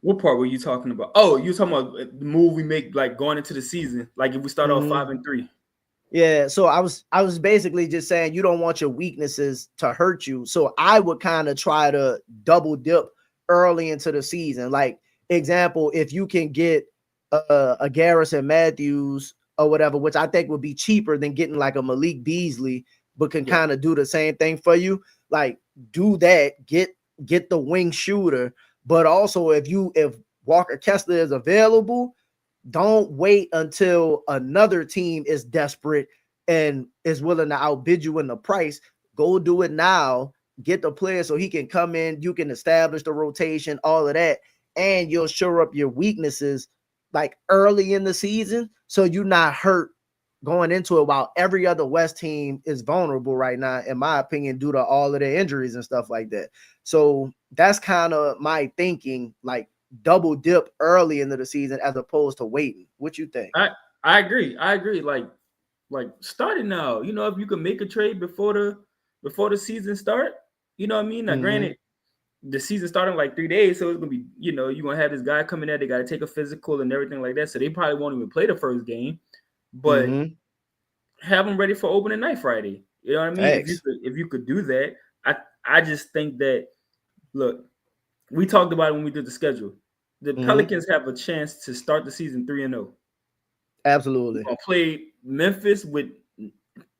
What part were you talking about? Oh, you talking about the move we make like going into the season, like if we start off 5-3. Yeah, so I was basically just saying you don't want your weaknesses to hurt you. So I would kind of try to double dip early into the season. Like example, if you can get a Garrison Matthews or whatever, which I think would be cheaper than getting like a Malik Beasley, but can kind of do the same thing for you. Like do that, get the wing shooter. But also if Walker Kessler is available, don't wait until another team is desperate and is willing to outbid you in the price. Go do it now. Get the player so he can come in. You can establish the rotation, all of that, and you'll shore up your weaknesses like early in the season so you're not hurt going into it, while every other West team is vulnerable right now, in my opinion, due to all of their injuries and stuff like that. So that's kind of my thinking, like double dip early into the season as opposed to waiting. What you think? I agree. Like starting now. You know, if you can make a trade before the season start, you know what I mean? Now, granted, the season starting like 3 days, so it's gonna be, you know, you're gonna have this guy coming in, they gotta take a physical and everything like that. So they probably won't even play the first game, but have them ready for opening night Friday. You know what I mean? If you could do that, I just think that, look, we talked about it when we did the schedule. The Pelicans have a chance to start the season 3-0. Absolutely. We're gonna play Memphis with,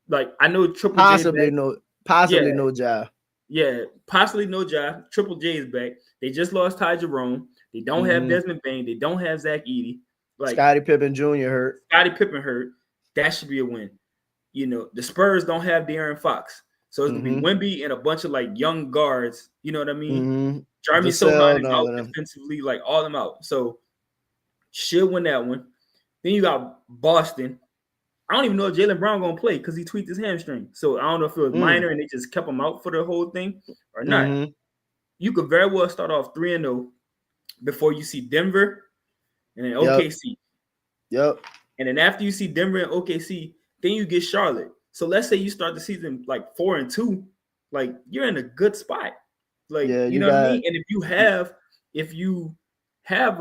like, I know Triple possibly J back. Possibly no job. Yeah, possibly no job. Triple J is back. They just lost Ty Jerome. They don't have Desmond Bain. They don't have Zach Edey. Like Scottie Pippen Jr. hurt. That should be a win. You know, the Spurs don't have De'Aaron Fox. So it's going to be Wemby and a bunch of, like, young guards. You know what I mean? Jeremy Sohan is out defensively, like, all them out. So should win that one. Then you got Boston. I don't even know if Jaylen Brown going to play because he tweaked his hamstring. So I don't know if it was minor and they just kept him out for the whole thing or not. You could very well start off 3-0 before you see Denver and then OKC. Yep. And then after you see Denver and OKC, then you get Charlotte. So let's say you start the season like 4-2, like you're in a good spot. Like, you know what I mean? And if you have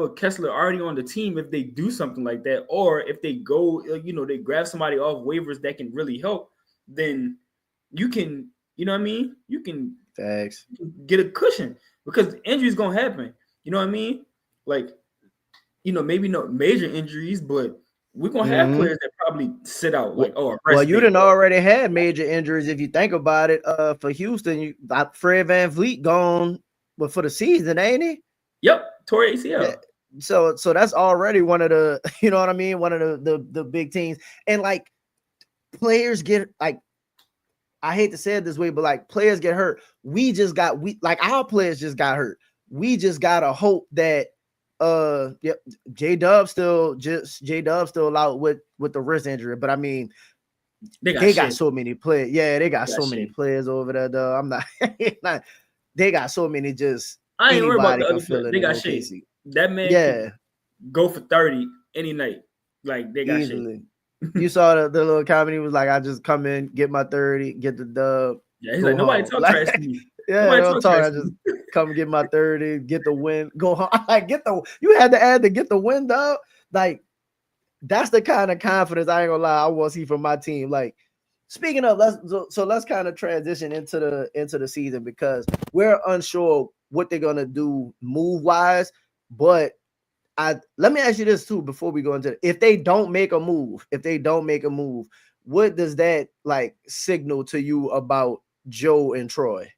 a Kessler already on the team, if they do something like that, or if they go, you know, they grab somebody off waivers that can really help, then you can, you know what I mean? You can get a cushion because injuries gonna happen. You know what I mean? Like, you know, maybe no major injuries, but we're gonna have players that probably sit out. Like, you didn't already had major injuries if you think about it. For Houston, you got Fred VanVleet gone, but for the season, ain't he? Yep, tore ACL. Yeah. So that's already one of the, you know what I mean, one of the big teams. And like players get, like, I hate to say it this way, but like players get hurt. Our players just got hurt. We just gotta hope that J-Dub still out with the wrist injury. But I mean, they got so many players. Yeah, they got so many players over there, though. I'm not, they got so many just. I ain't worried about the other players. They got Shea. That man Yeah, can go for 30 any night. Like they got shit. easily. You saw the little comedy was like, I just come in, get my 30, get the dub, Yeah, he's go like, nobody home. talk trash to Like, me. yeah, Nobody don't talk talk. trash I to just me. come get my 30, get the win, go home. Like, you had to add to get the win, dog. Like, that's the kind of confidence I ain't gonna lie I want to see from my team. Like, speaking of, let's kind of transition into the season because we're unsure what they're gonna do move wise. But let me ask you this too before we go into it. If they don't make a move, what does that like signal to you about Joe and Troy?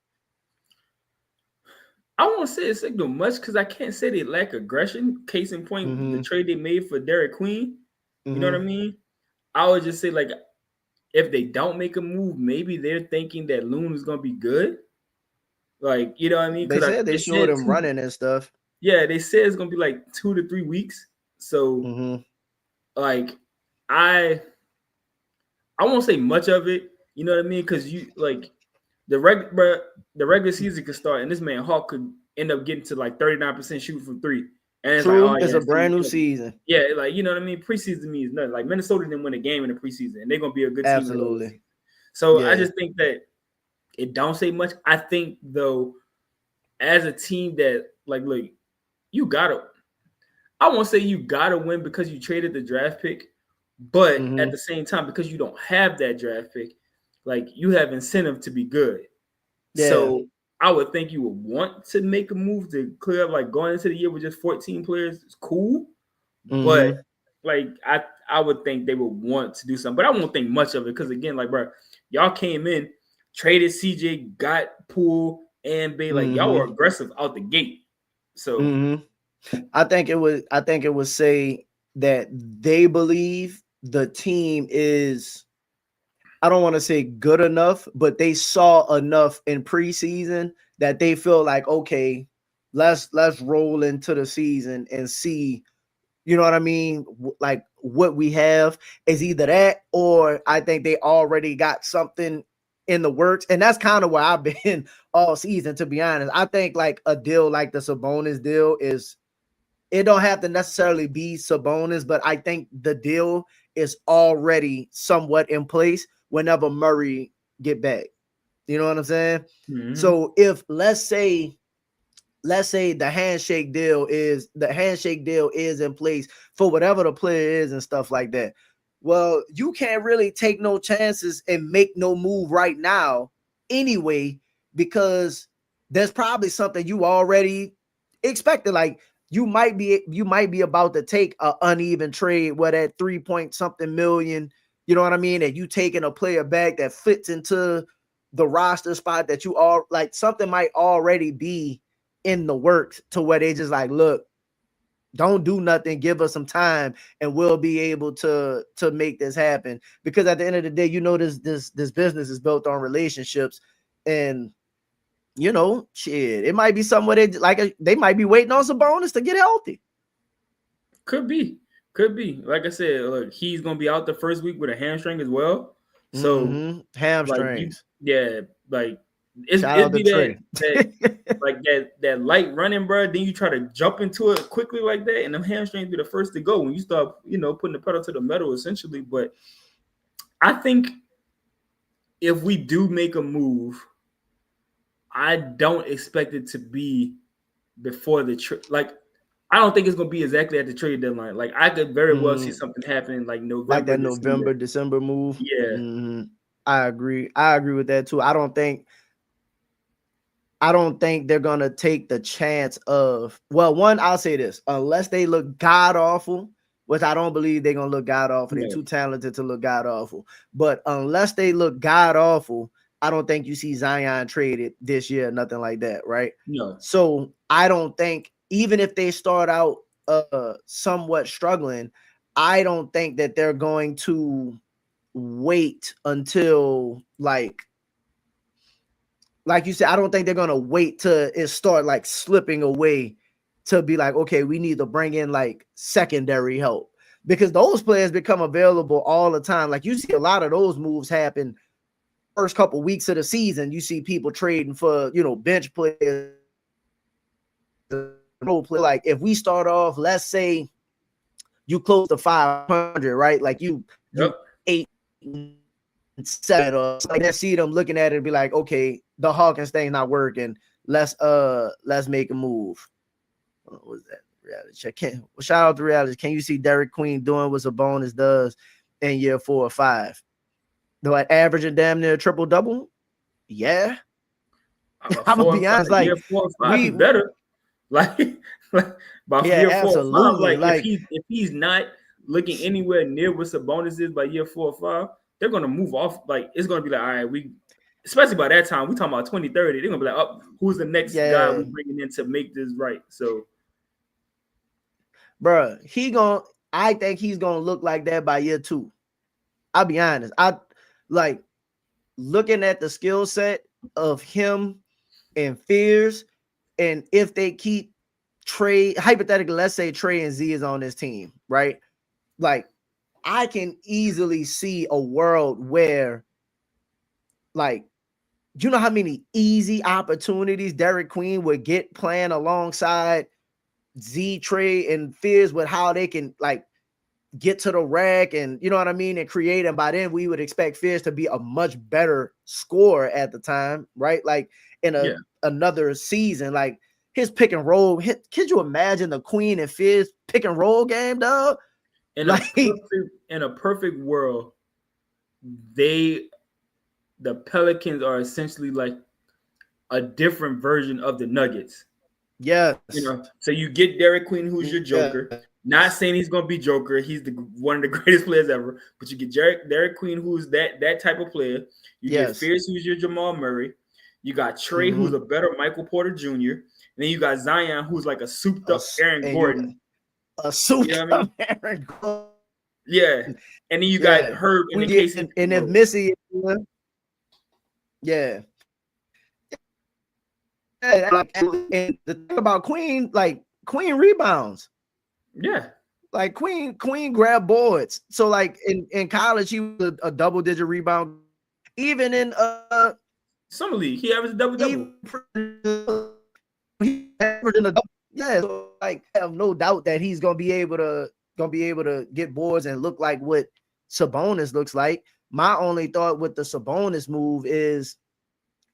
I won't say it signal much because I can't say they lack aggression. Case in point, the trade they made for Derek Queen. You know what I mean? I would just say, like, if they don't make a move, maybe they're thinking that Loon is gonna be good. Like, you know what I mean? They Because said they showed him running and stuff. yeah, they said it's gonna be like 2 to 3 weeks. So like I won't say much of it, you know what I mean? Because you like the regular season could start and this man Hawk could end up getting to like 39% shooting from three. And it's like, True, oh it's yeah, a brand new season. Yeah, like you know what I mean? Preseason means nothing. Like Minnesota didn't win a game in the preseason, and they're gonna be a good team. Absolutely. So I just think that it don't say much. I think though, as a team that like look, you gotta I won't say you gotta win because you traded the draft pick, but at the same time, because you don't have that draft pick, like you have incentive to be good. Yeah. So I would think you would want to make a move to clear up, like going into the year with just 14 players is cool. But like I would think they would want to do something. But I won't think much of it because again, like bro, y'all came in, traded CJ, got Poole and Bay, like y'all were aggressive out the gate. So I think it would say that they believe the team is, I don't want to say good enough, but they saw enough in preseason that they feel like, okay, let's roll into the season and see, you know what I mean? Like what we have is either that or I think they already got something in the works. And that's kind of where I've been all season, to be honest. I think like a deal like the Sabonis deal is, it don't have to necessarily be Sabonis, but I think the deal is already somewhat in place whenever Murray get back. You know what I'm saying? So if let's say the handshake deal is in place for whatever the player is and stuff like that. Well, you can't really take no chances and make no move right now anyway, because there's probably something you already expected. Like you might be about to take an uneven trade where that 3-point-something million, you know what I mean? And you taking a player back that fits into the roster spot that you all like, something might already be in the works to where they just like, look, don't do nothing, give us some time and we'll be able to make this happen. Because at the end of the day, you know, this business is built on relationships, and you know, shit, it might be somewhere they might be waiting on some bonus to get healthy. Could be. Like I said, look, he's gonna be out the first week with a hamstring as well. So hamstrings. Like it'd be that light running, bro. Then you try to jump into it quickly like that, and them hamstrings be the first to go when you start, you know, putting the pedal to the metal essentially. But I think if we do make a move, I don't expect it to be before the like. I don't think it's gonna be exactly at the trade deadline. Like I could very well see something happening like November, like that November, December move. Yeah, I agree with that too. I don't think they're gonna take the chance of, well, one, I'll say this, unless they look god awful, which I don't believe they're gonna look god awful. They're too talented to look god awful. But unless they look god awful, I don't think you see Zion traded this year, nothing like that, right? No. So I don't think, even if they start out somewhat struggling, I don't think that they're going to wait until like you said, I don't think they're going to wait till it start like slipping away to be like, okay, we need to bring in like secondary help, because those players become available all the time. Like you see a lot of those moves happen first couple weeks of the season. You see people trading for, you know, bench players role play. Like if we start off, let's say you close to 500, right? Like you 8-7 or like that. See them looking at it and be like, okay, the Hawkins thing not working. Let's make a move. What was that? Reality check. Shout out to reality. Can you see Derek Queen doing what Sabonis does in year 4 or 5? Though at averaging damn near triple double? Yeah. I'm gonna be honest. Like year 4 or 5, he better. Like by year 4 or 5, like if he's not looking anywhere near what Sabonis is by year 4 or 5, they're gonna move off. Like it's gonna be like, all right, especially by that time, we talking about 2030. They're gonna be like, oh, who's the next guy we bringing in to make this right? So, bro, I think he's gonna look like that by year 2. I'll be honest. I like looking at the skill set of him and Fears, and if they keep Trey, hypothetically, let's say Trey and Z is on this team, right? Like, I can easily see a world where, like, you know how many easy opportunities Derek Queen would get playing alongside Z, Trey, and Fears with how they can, like, get to the rack and, you know what I mean, and create. And by then, we would expect Fears to be a much better scorer at the time, right? Like, in another season, like, his pick and roll. Could you imagine the Queen and Fizz pick and roll game, dog? In a perfect world, the Pelicans are essentially like a different version of the Nuggets. Yeah, so you get Derek Queen, who's your Joker. Yeah. Not saying he's gonna be Joker. He's one of the greatest players ever. But you get Derek Queen, who's that type of player. You get Fierce, who's your Jamal Murray. You got Trey, who's a better Michael Porter Jr. And then you got Zion, who's like a souped-up Aaron Gordon. A souped-up Aaron Gordon. Yeah. And then you got Herb in the case. And if Missy, yeah. And the thing about Queen, like, Queen rebounds. Yeah. Like, Queen grab boards. So, like, in college, he was a double-digit rebound. Even in summer league, he averaged a double-double. So, like, I have no doubt that he's gonna be able to get boards and look like what Sabonis looks like. My only thought with the Sabonis move is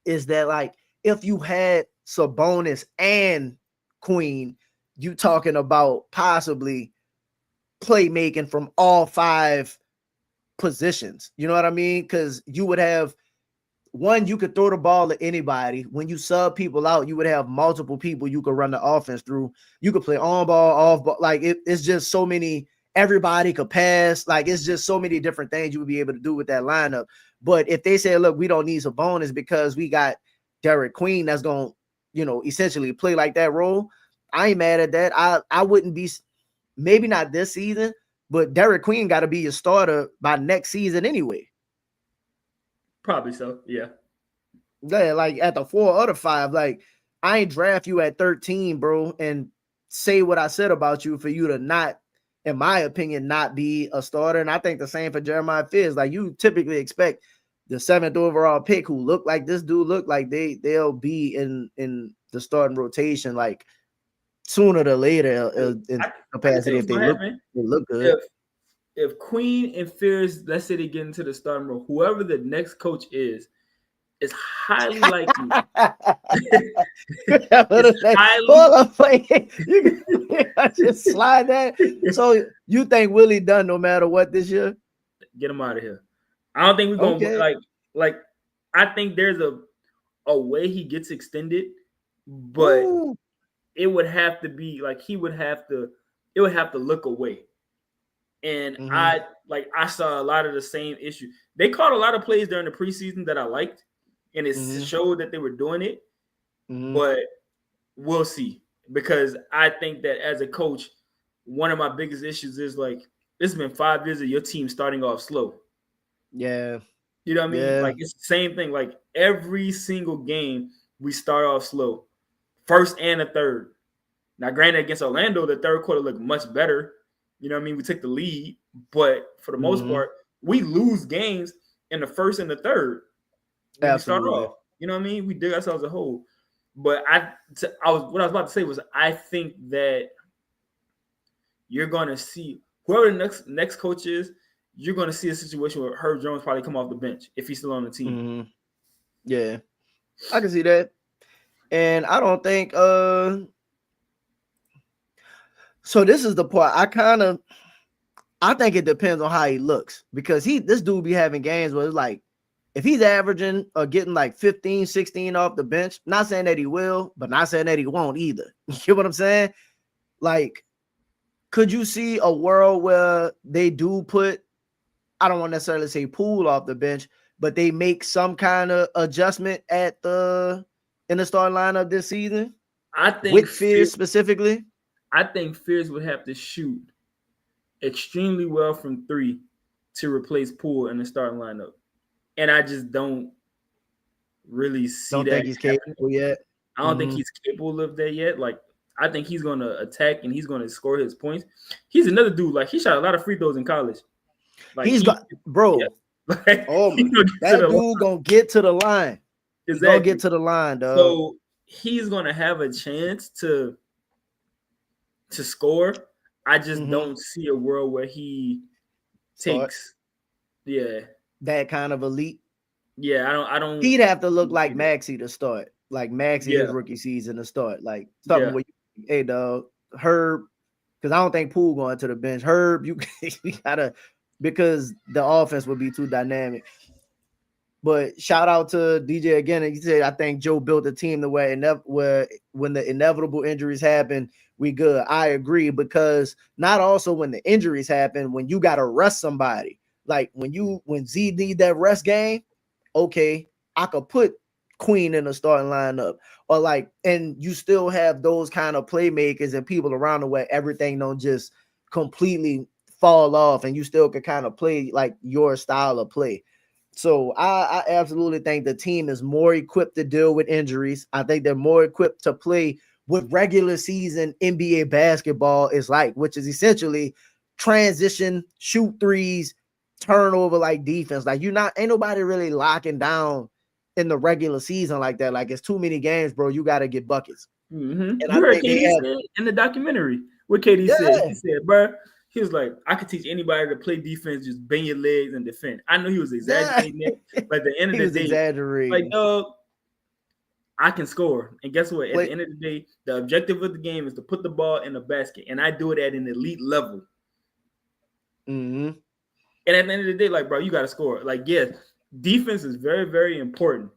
that, like, if you had Sabonis and Queen, you talking about possibly playmaking from all 5 positions. You know what I mean? Because you would have one, you could throw the ball to anybody. When you sub people out, you would have multiple people you could run the offense through. You could play on ball, off ball. Like, it's just so many. Everybody could pass. Like, it's just so many different things you would be able to do with that lineup. But if they say, look, we don't need Sabonis because we got Derek Queen that's going to, essentially play like that role, I ain't mad at that. I wouldn't be, maybe not this season, but Derek Queen got to be your starter by next season anyway. Probably so, yeah. Yeah, like at the 4 or the 5, like, I ain't draft you at 13, bro, and say what I said about you for you to not, in my opinion, not be a starter. And I think the same for Jeremiah Fizz. Like, you typically expect the 7th overall pick who look like this dude look like they'll be in the starting rotation, like, sooner than later in capacity if they look good. If Queen and Fierce, let's say they get into the starting role, whoever the next coach is highly likely. Just slide that. So you think Willie done no matter what this year? Get him out of here. I don't think we're gonna like. I think there's a way he gets extended, but it would have to be like it would have to look away. And I saw a lot of the same issue. They caught a lot of plays during the preseason that I liked, and it showed that they were doing it. But we'll see, because I think that as a coach, one of my biggest issues is, like, it's been 5 years of your team starting off slow. Yeah. You know what I mean? Like, it's the same thing. Like, every single game we start off slow, first and the third. Now, granted, against Orlando, the third quarter looked much better. You know what I mean? We took the lead, but for the most part, we lose games in the first and the third. We start off. You know what I mean? We dig ourselves a hole. But what I was about to say was I think that you're gonna see whoever the next coach is, you're gonna see a situation where Herb Jones probably come off the bench if he's still on the team. Mm-hmm. Yeah, I can see that. And I don't think so this is the part I think it depends on how he looks, because this dude be having games where it's like if he's averaging or getting like 15, 16 off the bench, not saying that he will, but not saying that he won't either. You get what I'm saying? Like, could you see a world where they do put, I don't want to necessarily say Poole off the bench, but they make some kind of adjustment in the starting lineup this season? I think with Fears specifically. I think Fears would have to shoot extremely well from 3 to replace Poole in the starting lineup. And I just don't really see don't that. Think he's capable yet. I don't think he's capable of that yet. Like, I think he's going to attack and he's going to score his points. He's another dude. Like, he shot a lot of free throws in college. Like, he's got, bro. Yeah. Like, that dude gonna get to the line. Exactly. He's gonna get to the line, dog. So he's gonna have a chance to score. I just don't see a world where he takes that kind of elite. Yeah, I don't. He'd have to look like Maxey to start, like Maxey his rookie season to start, like something where hey, dog, Herb, because I don't think Poole going to the bench. Herb, you gotta, because the offense would be too dynamic. But shout out to DJ again. And he said, I think Joe built a team the way where when the inevitable injuries happen, we good. I agree, because not also when the injuries happen, when you got to rest somebody, like when Z need that rest game, okay, I could put Queen in the starting lineup, or like, and you still have those kind of playmakers and people around the way everything don't just completely fall off, and you still can kind of play like your style of play. So I absolutely think the team is more equipped to deal with injuries. I think they're more equipped to play what regular season NBA basketball is like, which is essentially transition, shoot threes, turnover like defense. Like ain't nobody really locking down in the regular season like that. Like, it's too many games, bro. You got to get buckets. And you heard KD said in the documentary what KD said. He said, bro, he was like, I could teach anybody to play defense, just bend your legs and defend. I know he was exaggerating it, but at the end of the day, exaggerating. Like, dog, I can score. And guess what? At the end of the day, the objective of the game is to put the ball in the basket, and I do it at an elite level. And at the end of the day, like, bro, you got to score. Like, yes, defense is very, very important.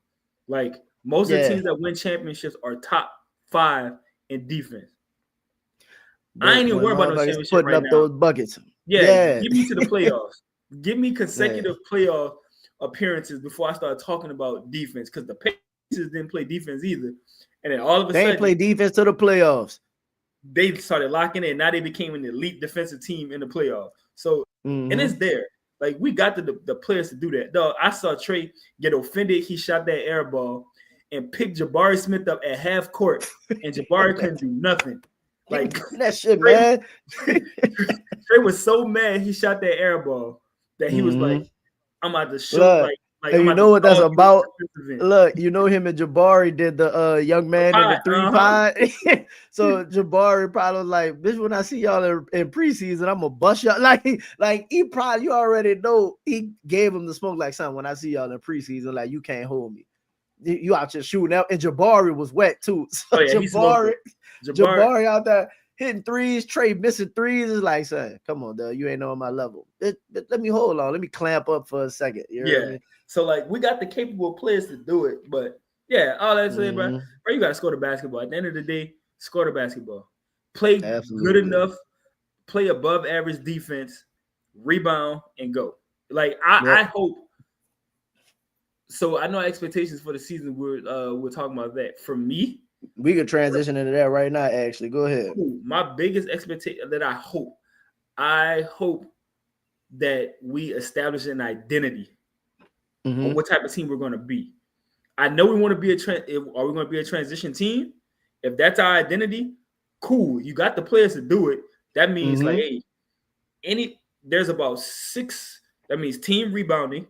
Like, most of the teams that win championships are top 5 in defense. But I ain't even worried about no championship putting right up now. Those buckets. Yeah, give me to the playoffs. Give me consecutive playoff appearances before I start talking about defense, because the Pacers didn't play defense either. And then all of a sudden, they play defense to the playoffs. They started locking in. Now they became an elite defensive team in the playoffs. So, and it's there. Like, we got the players to do that. Dog, I saw Trey get offended. He shot that air ball and picked Jabari Smith up at half court, and Jabari couldn't do nothing. Like, that shit, man. Trey was so mad he shot that air ball that he was like, I'm about to shoot. Like and you know what that's about? Look, you know him and Jabari did the young man in the 3-pod. So Jabari probably was like, bitch, when I see y'all in preseason, I'm gonna bust y'all. Like he probably, you already know, he gave him the smoke like, son, when I see y'all in preseason, like, you can't hold me. You out here shooting out. And Jabari was wet too. So Jabari out there hitting threes, Trey missing threes. Is like, son, come on, dog. You ain't on my level. Let me hold on. Let me clamp up for a second. You know what I mean? So, like, we got the capable players to do it. But, yeah, all that said, bro, you got to score the basketball. At the end of the day, score the basketball. Play good enough. Play above average defense. Rebound and go. Like, I hope. So, I know expectations for the season. We're talking about that. For me, we could transition into that right now, actually. Go ahead. My biggest expectation that I hope that we establish an identity on what type of team we're going to be. I know we want to be are we going to be a transition team? If that's our identity, cool. You got the players to do it. That means like, hey, there's about 6. That means team rebounding.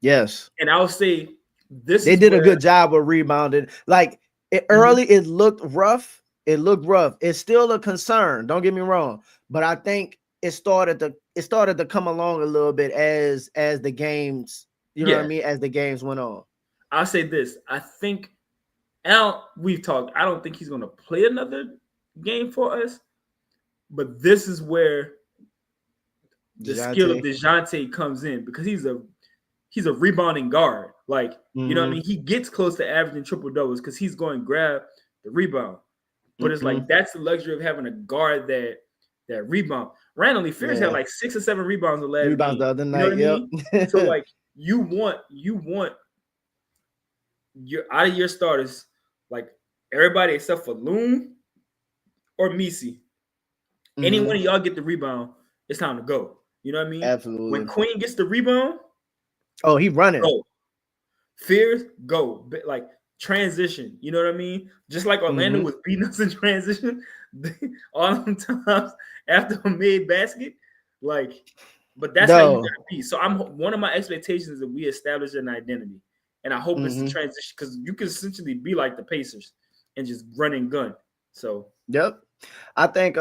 Yes. And I'll say this. They did a good job of rebounding. Like, Early, it looked rough. It looked rough. It's still a concern. Don't get me wrong, but I think it started to come along a little bit as the games, you know what I mean, as the games went on. I'll say this. I think we've talked. I don't think he's going to play another game for us, but this is where the skill of DeJounte comes in because he's a rebounding guard. Like, you know what I mean? He gets close to averaging triple doubles because he's going to grab the rebound. But it's like that's the luxury of having a guard that rebound. Randomly, Fierce had like 6 or 7 rebounds the last game. The other night, you know what I mean? So like you want your out of your starters, like everybody except for Loon or Misi. Any one of y'all get the rebound, it's time to go. You know what I mean? Absolutely. When Queen gets the rebound, he running. Go. Fears, go. Like transition. You know what I mean? Just like Orlando was beating us in transition all them times after a made basket. Like, but that's how you gotta be. So one of my expectations is that we establish an identity. And I hope it's a transition because you can essentially be like the Pacers and just run and gun. So I think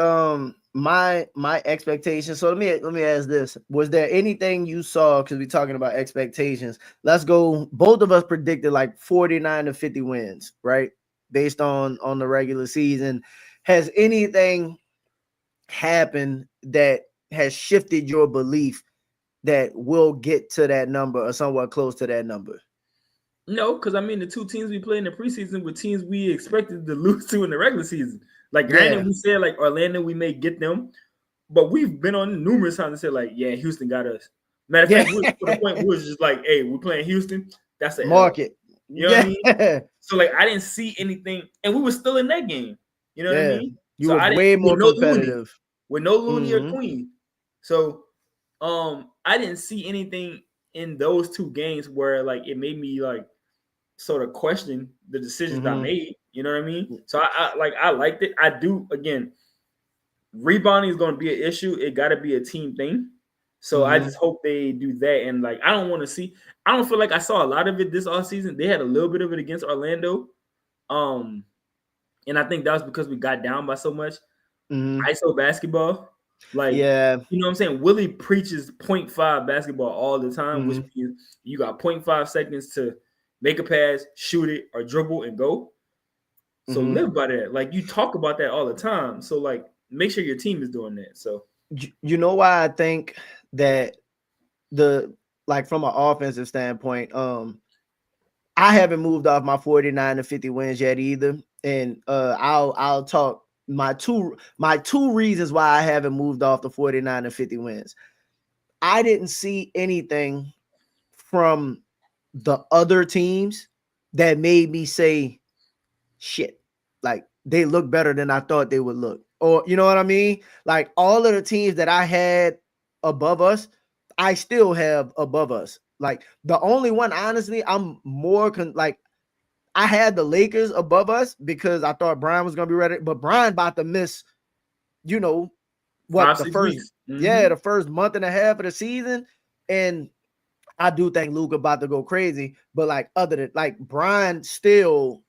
my expectations. So let me ask this: was there anything you saw? Because we're talking about expectations. Let's go. Both of us predicted like 49 to 50 wins, right? Based on the regular season. Has anything happened that has shifted your belief that we'll get to that number or somewhat close to that number? No, because I mean the two teams we played in the preseason were teams we expected to lose to in the regular season. Like granted, we said like Orlando, we may get them, but we've been on numerous times and said like, yeah, Houston got us. Matter of fact, to the point we was just like, hey, we're playing Houston. That's the market. You know what I mean? So like, I didn't see anything, and we were still in that game. You know what I mean? You were way more competitive with no Looney or Queen. So, I didn't see anything in those two games where like it made me like sort of question the decisions I made. You know what I mean? So I liked it. I do. Again, rebounding is going to be an issue. It got to be a team thing. So I just hope they do that. And like, I don't feel like I saw a lot of it this offseason. They had a little bit of it against Orlando. And I think that was because we got down by so much. ISO basketball. Like, you know what I'm saying? Willie preaches 0.5 basketball all the time, which means you got 0.5 seconds to make a pass, shoot it, or dribble and go. So live by that. Like, you talk about that all the time. So like, make sure your team is doing that. So you know why I think that from an offensive standpoint, I haven't moved off my 49 to 50 wins yet either. And I'll talk my two reasons why I haven't moved off the 49 to 50 wins. I didn't see anything from the other teams that made me say, shit, like they look better than I thought they would look. Or, you know what I mean? Like all of the teams that I had above us, I still have above us. Like the only one, honestly, I'm more I had the Lakers above us because I thought Brian was going to be ready, but Brian about to miss, the first month and a half of the season. And I do think Luka about to go crazy, but like other than like Brian still,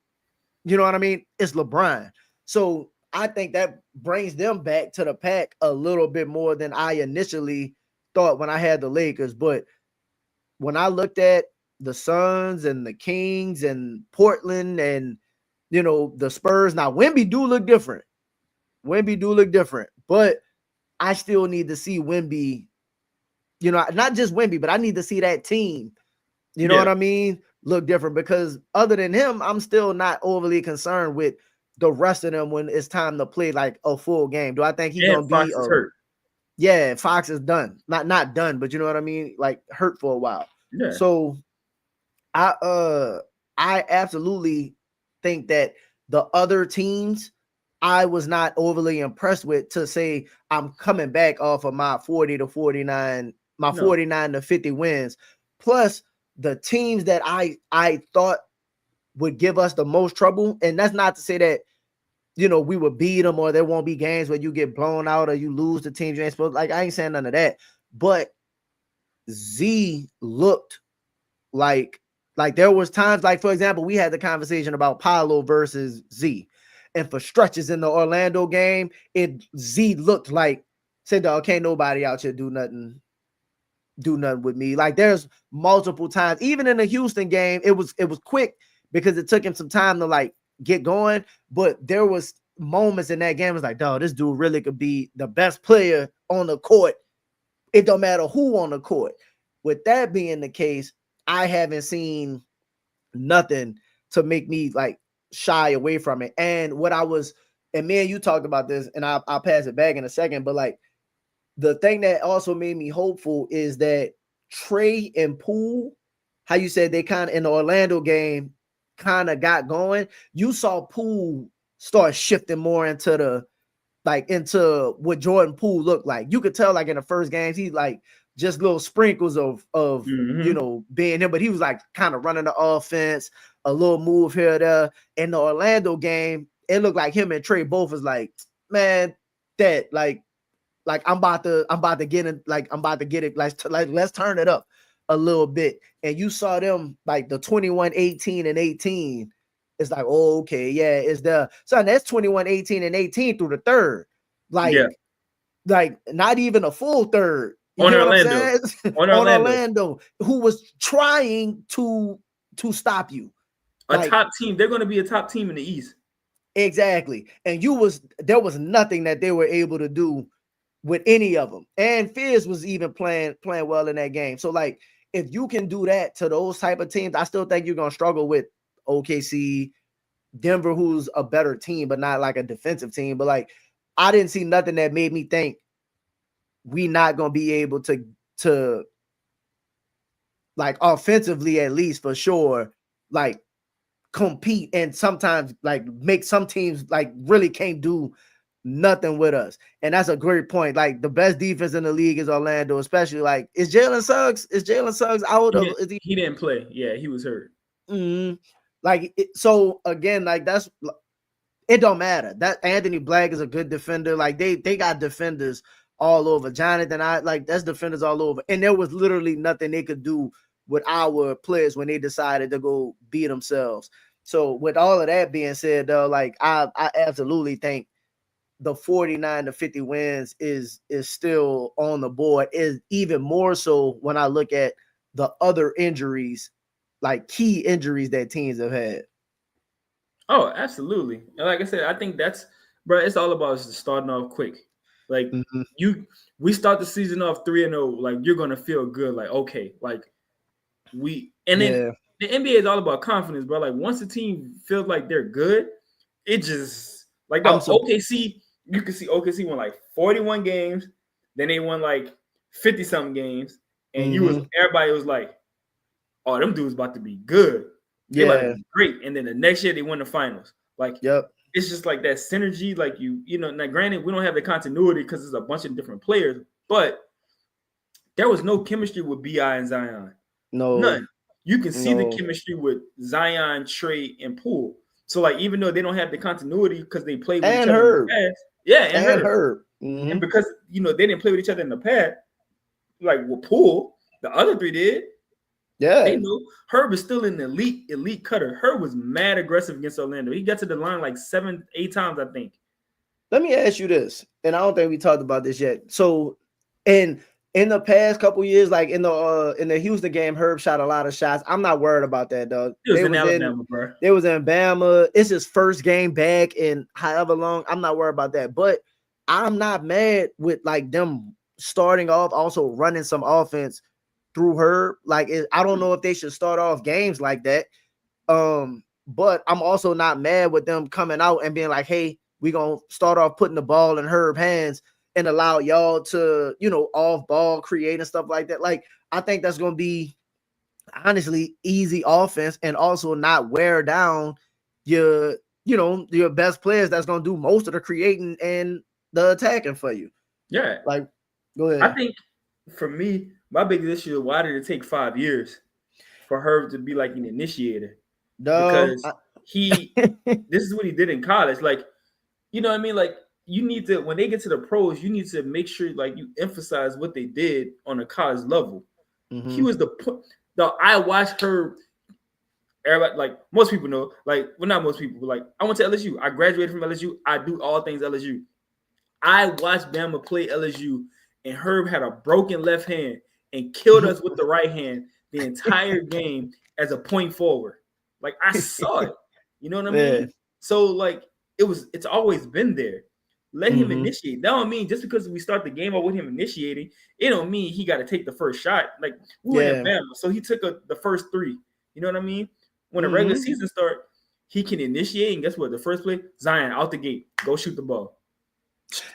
you know what I mean? It's LeBron. So I think that brings them back to the pack a little bit more than I initially thought when I had the Lakers. But when I looked at the Suns and the Kings and Portland and, the Spurs, now Wemby do look different. But I still need to see Wemby, not just Wemby, but I need to see that team, you know what I mean, look different, because other than him, I'm still not overly concerned with the rest of them when it's time to play like a full game. Do I think he's going to be hurt? Yeah, Fox is done. Not done, but you know what I mean? Like hurt for a while. Yeah. So I absolutely think that the other teams I was not overly impressed with to say I'm coming back off of my 40 to 49, 49 to 50 wins. Plus the teams that I thought would give us the most trouble. And that's not to say that, we would beat them or there won't be games where you get blown out or you lose the teams you ain't supposed to. Like, I ain't saying none of that. But Z looked like Like there was times, like for example, we had the conversation about Paolo versus Z, and for stretches in the Orlando game, Z looked like said, "Dog, can't nobody out here do nothing with me." Like there's multiple times, even in the Houston game, it was quick because it took him some time to like get going. But there was moments in that game, it was like, dog, this dude really could be the best player on the court. It don't matter who on the court. With that being the case, I haven't seen nothing to make me like shy away from it. And me and you talked about this, and I'll pass it back in a second, but like the thing that also made me hopeful is that Trey and Poole, how you said they kind of in the Orlando game kind of got going. You saw Poole start shifting more into what Jordan Poole looked like. You could tell like in the first games, he's like just little sprinkles of being him, but he was like kind of running the offense, a little move here or there. In the Orlando game, it looked like him and Trey both was like, man, that like I'm about to get it, let's turn it up a little bit. And you saw them like the 21, 18, and 18. It's like, oh, okay, yeah, it's the so that's 21, 18, and 18 through the third. Like not even a full third. You on know Orlando. what I'm saying? On Orlando, who was trying to stop you. A top team. They're going to be a top team in the East. Exactly. And there was nothing that they were able to do with any of them. And Fizz was even playing well in that game. So like if you can do that to those type of teams, I still think you're gonna struggle with OKC, Denver, who's a better team, but not like a defensive team. But like I didn't see nothing that made me think we not gonna be able to like offensively, at least for sure, like compete and sometimes like make some teams like really can't do nothing with us. And that's a great point. Like the best defense in the league is Orlando, especially like is Jalen Suggs out? He didn't play. Yeah, he was hurt. Mm-hmm. Like so again, like that's it don't matter. That Anthony Black is a good defender. Like they got defenders all over. Jonathan, that's defenders all over. And there was literally nothing they could do with our players when they decided to go beat themselves. So with all of that being said, though, like I absolutely think the 49 to 50 wins is still on the board, is even more so when I look at the other injuries, like key injuries that teams have had. Oh, absolutely. And like I said, I think that's, bro, it's all about starting off quick. Like we start the season off 3-0, like you're gonna feel good, like okay, like then the NBA is all about confidence, bro. Like once a team feels like they're good, it just like OKC. You can see OKC won like 41 games, then they won like 50 something games, and everybody was like, "Oh, them dudes about to be good. They about to be great." And then the next year they won the finals. Like, it's just like that synergy. Like you know. Now, granted, we don't have the continuity because it's a bunch of different players, but there was no chemistry with BI and Zion. No, none. You can see the chemistry with Zion, Trey, and Poole. So like, even though they don't have the continuity because they played with each other in the past, and Herb. And because they didn't play with each other in the past, like with Poole, the other three did. Yeah, they know Herb is still an elite cutter. Herb was mad aggressive against Orlando. He got to the line like 7-8 times, I think. Let me ask you this, and I don't think we talked about this yet. So, in the past couple years, like in the Houston game, Herb shot a lot of shots. I'm not worried about that, though. It was in Alabama, bro. They was in Bama. It's his first game back in however long. I'm not worried about that, but I'm not mad with like them starting off, also running some offense through Herb. Like I don't know if they should start off games like that. But I'm also not mad with them coming out and being like, hey, we're going to start off putting the ball in Herb's hands and allow y'all to, off ball create and stuff like that. Like, I think that's going to be honestly easy offense and also not wear down your best players that's going to do most of the creating and the attacking for you. Yeah. Like, go ahead. I think for me, my biggest issue is why did it take 5 years for Herb to be like an initiator? Because this is what he did in college. Like, you know what I mean? Like, you need to, when they get to the pros, you need to make sure like you emphasize what they did on a college level. He was I watched Herb everybody, like most people know, like well, not most people, but like I went to LSU. I graduated from LSU. I do all things LSU. I watched Bama play LSU, and Herb had a broken left hand and killed us with the right hand the entire game as a point forward. Like I saw it. You know what I mean? Yeah. So like it's always been there. Let him Mhm. initiate. That don't mean just because we start the game out with him initiating, it don't mean he got to take the first shot. Like we were in Yeah. Bama, so he took the first three. You know what I mean? When the regular Mhm. season start, he can initiate, and guess what? The first play, Zion out the gate, go shoot the ball.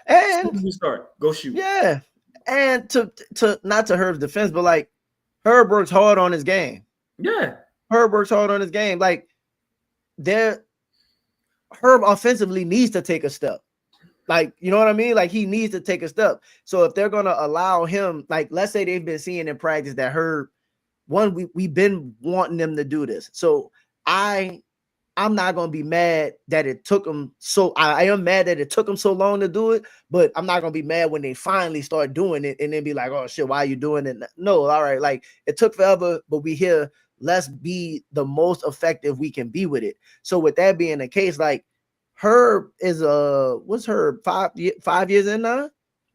As soon And as we start, go shoot. yeah. And to not to Herb's defense, but like Herb works hard on his game. Yeah. Herb works hard on his game. Like there, Herb offensively needs to take a step. Like, you know what I mean? Like he needs to take a step. So if they're gonna allow him, like let's say they've been seeing in practice that Herb, we've been wanting them to do this. So I'm not gonna be mad that it took them so. I am mad that it took them so long to do it, but I'm not gonna be mad when they finally start doing it and then be like, "Oh shit, why are you doing it?" No, all right, like it took forever, but we here. Let's be the most effective we can be with it. So with that being the case, like Herb is what's Herb 5 years in now?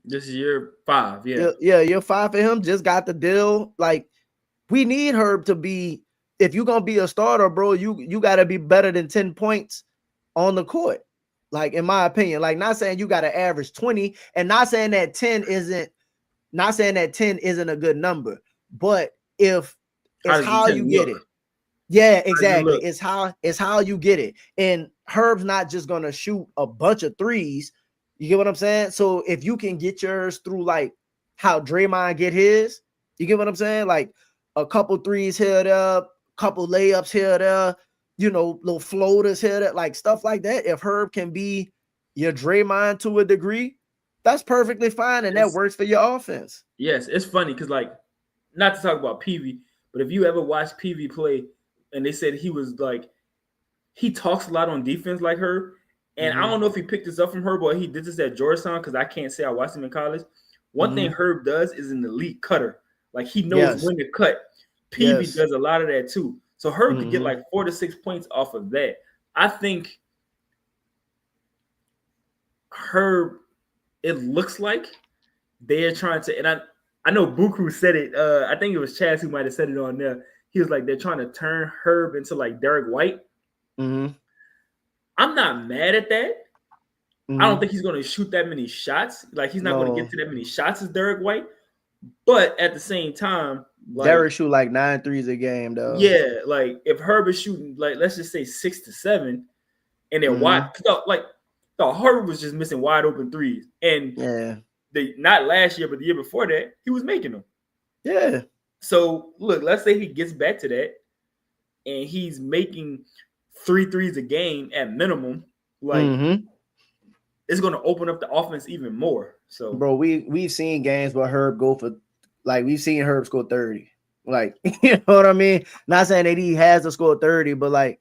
This is year 5. Yeah. Yeah, year 5 for him. Just got the deal. Like we need Herb to be. If you're gonna be a starter, bro, you gotta be better than 10 points on the court. Like, in my opinion, like not saying you gotta average 20, and not saying that 10 isn't a good number, but if How it's does the how 10 you get look? it. Yeah, How does it exactly. look? It's how you get it. And Herb's not just gonna shoot a bunch of threes. You get what I'm saying? So if you can get yours through like how Draymond get his, you get what I'm saying? Like a couple threes here, there, couple layups here, there, little floaters here, there, like stuff like that. If Herb can be your Draymond to a degree, that's perfectly fine, and that It's, works for your offense. yes, it's funny because like not to talk about PV, but if you ever watch PV play, and they said he was like he talks a lot on defense like her, and I Mm-hmm. don't know if he picked this up from her, but he did this at Georgetown because I can't say I watched him in college. One thing Mm-hmm. Herb does is an elite cutter. Like he knows Yes. when to cut. PV Yes. does a lot of that too. So Herb could get Mm-hmm. like 4 to 6 points off of that. I think Herb, it looks like they're trying to, and I know Buku said it. I think it was Chaz who might have said it on there. He was like, they're trying to turn Herb into like Derek White. Mm-hmm. I'm not mad at that. I don't Mm-hmm. think he's going to shoot that many shots. Like he's not going to get No. to that many shots as Derek White. But at the same time, like Derek shoot like 9 threes a game, though. yeah, like if Herb is shooting like let's just say 6 to 7, and then wide, Mm-hmm. like the Herb was just missing wide open threes, and Yeah. not last year but the year before that he was making them. Yeah. So look, let's say he gets back to that, and he's making 3 threes a game at minimum. Like Mm-hmm. it's going to open up the offense even more. So Bro, we've seen games where Herb go for, like, we've seen Herb score 30. Like, you know what I mean? Not saying that he has to score 30, but like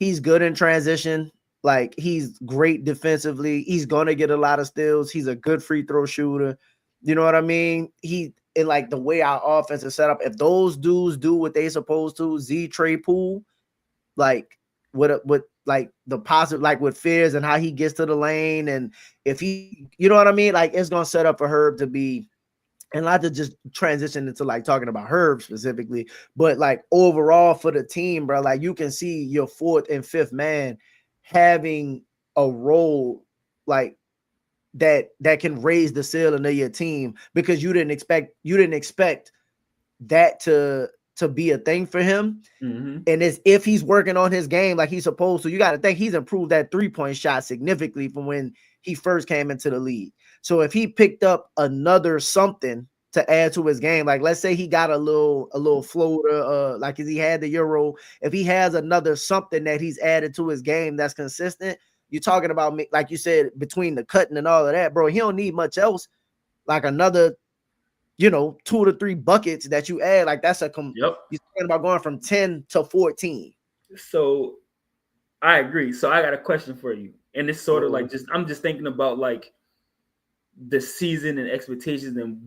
he's good in transition. Like he's great defensively. He's gonna get a lot of steals. He's a good free throw shooter. You know what I mean? And like the way our offense is set up, if those dudes do what they supposed to, Z Trey Poole, like with like the positive, like with Fizz and how he gets to the lane, and if he, you know what I mean, like it's gonna set up for Herb to be, and not to just transition into like talking about Herb specifically, but like overall for the team, bro. Like you can see your 4th and 5th man having a role like that can raise the ceiling of your team, because you didn't expect that to be a thing for him. mm-hmm. And it's if he's working on his game like he's supposed to. You got to think he's improved that 3-point shot significantly from when he first came into the league. So if he picked up another something to add to his game, like let's say he got a little floater, like as he had the Euro, if he has another something that he's added to his game that's consistent, you're talking about, like you said, between the cutting and all of that, bro. He don't need much else. Like another 2 to 3 buckets that you add, like that's Yep. you're talking about going from 10 to 14. So I agree. So I got a question for you. And it's sort of like I'm just thinking about like the season and expectations and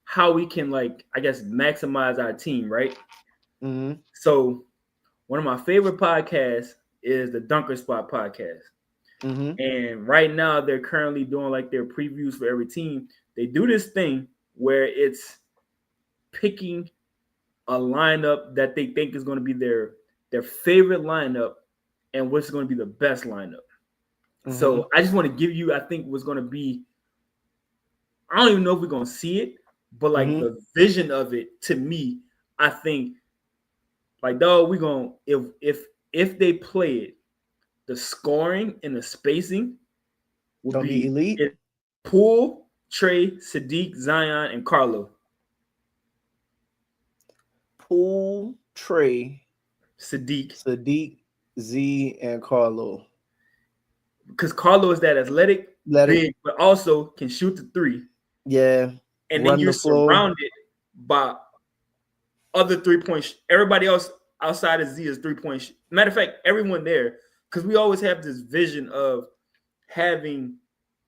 how we can like, I guess, maximize our team, right? Mm-hmm. So one of my favorite podcasts is the Dunker Spot podcast. Mm-hmm. And right now they're currently doing like their previews for every team. They do this thing where it's picking a lineup that they think is going to be their favorite lineup and what's going to be the best lineup. Mm-hmm. So I just want to give you, I think what's going to be, I don't even know if we're going to see it, but like the vision of it, to me, I think like, dog, we're going to, if they play it, the scoring and the spacing will be elite. Poole, Trey, Sadiq, Zion, and Carlo. Poole, Trey, Sadiq, Z, and Carlo. Because Carlo is that athletic, big, but also can shoot the three. Yeah. And then you're surrounded by other 3-point. Everybody else outside of Z is 3-point. Matter of fact, everyone there, because we always have this vision of having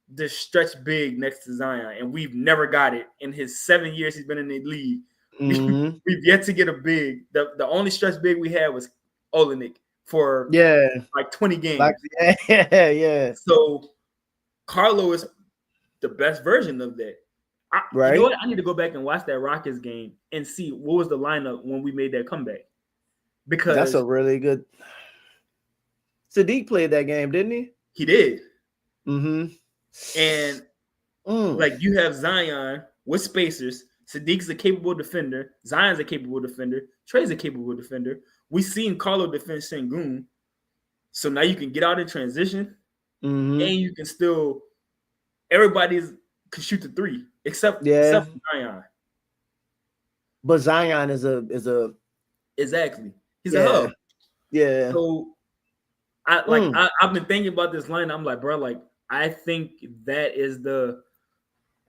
this stretch big next to Zion, and we've never got it in his 7 years he's been in the league. Mm-hmm. We've yet to get a big. The only stretch big we had was Olenek for like 20 games. Yeah. So Carlo is the best version of that. Right. You know what? I need to go back and watch that Rockets game and see what was the lineup when we made that comeback. Because that's a really good. Sadiq played that game, didn't he? He did. Mm-hmm. And like you have Zion with spacers. Sadiq's a capable defender. Zion's a capable defender. Trey's a capable defender. We seen Carlo defend Sengun. So now you can get out in transition, and you can still. Everybody can shoot the three except Zion. But Zion is a exactly. He's a hub. Yeah. So I've been thinking about this line. I'm like, bro, like I think that is the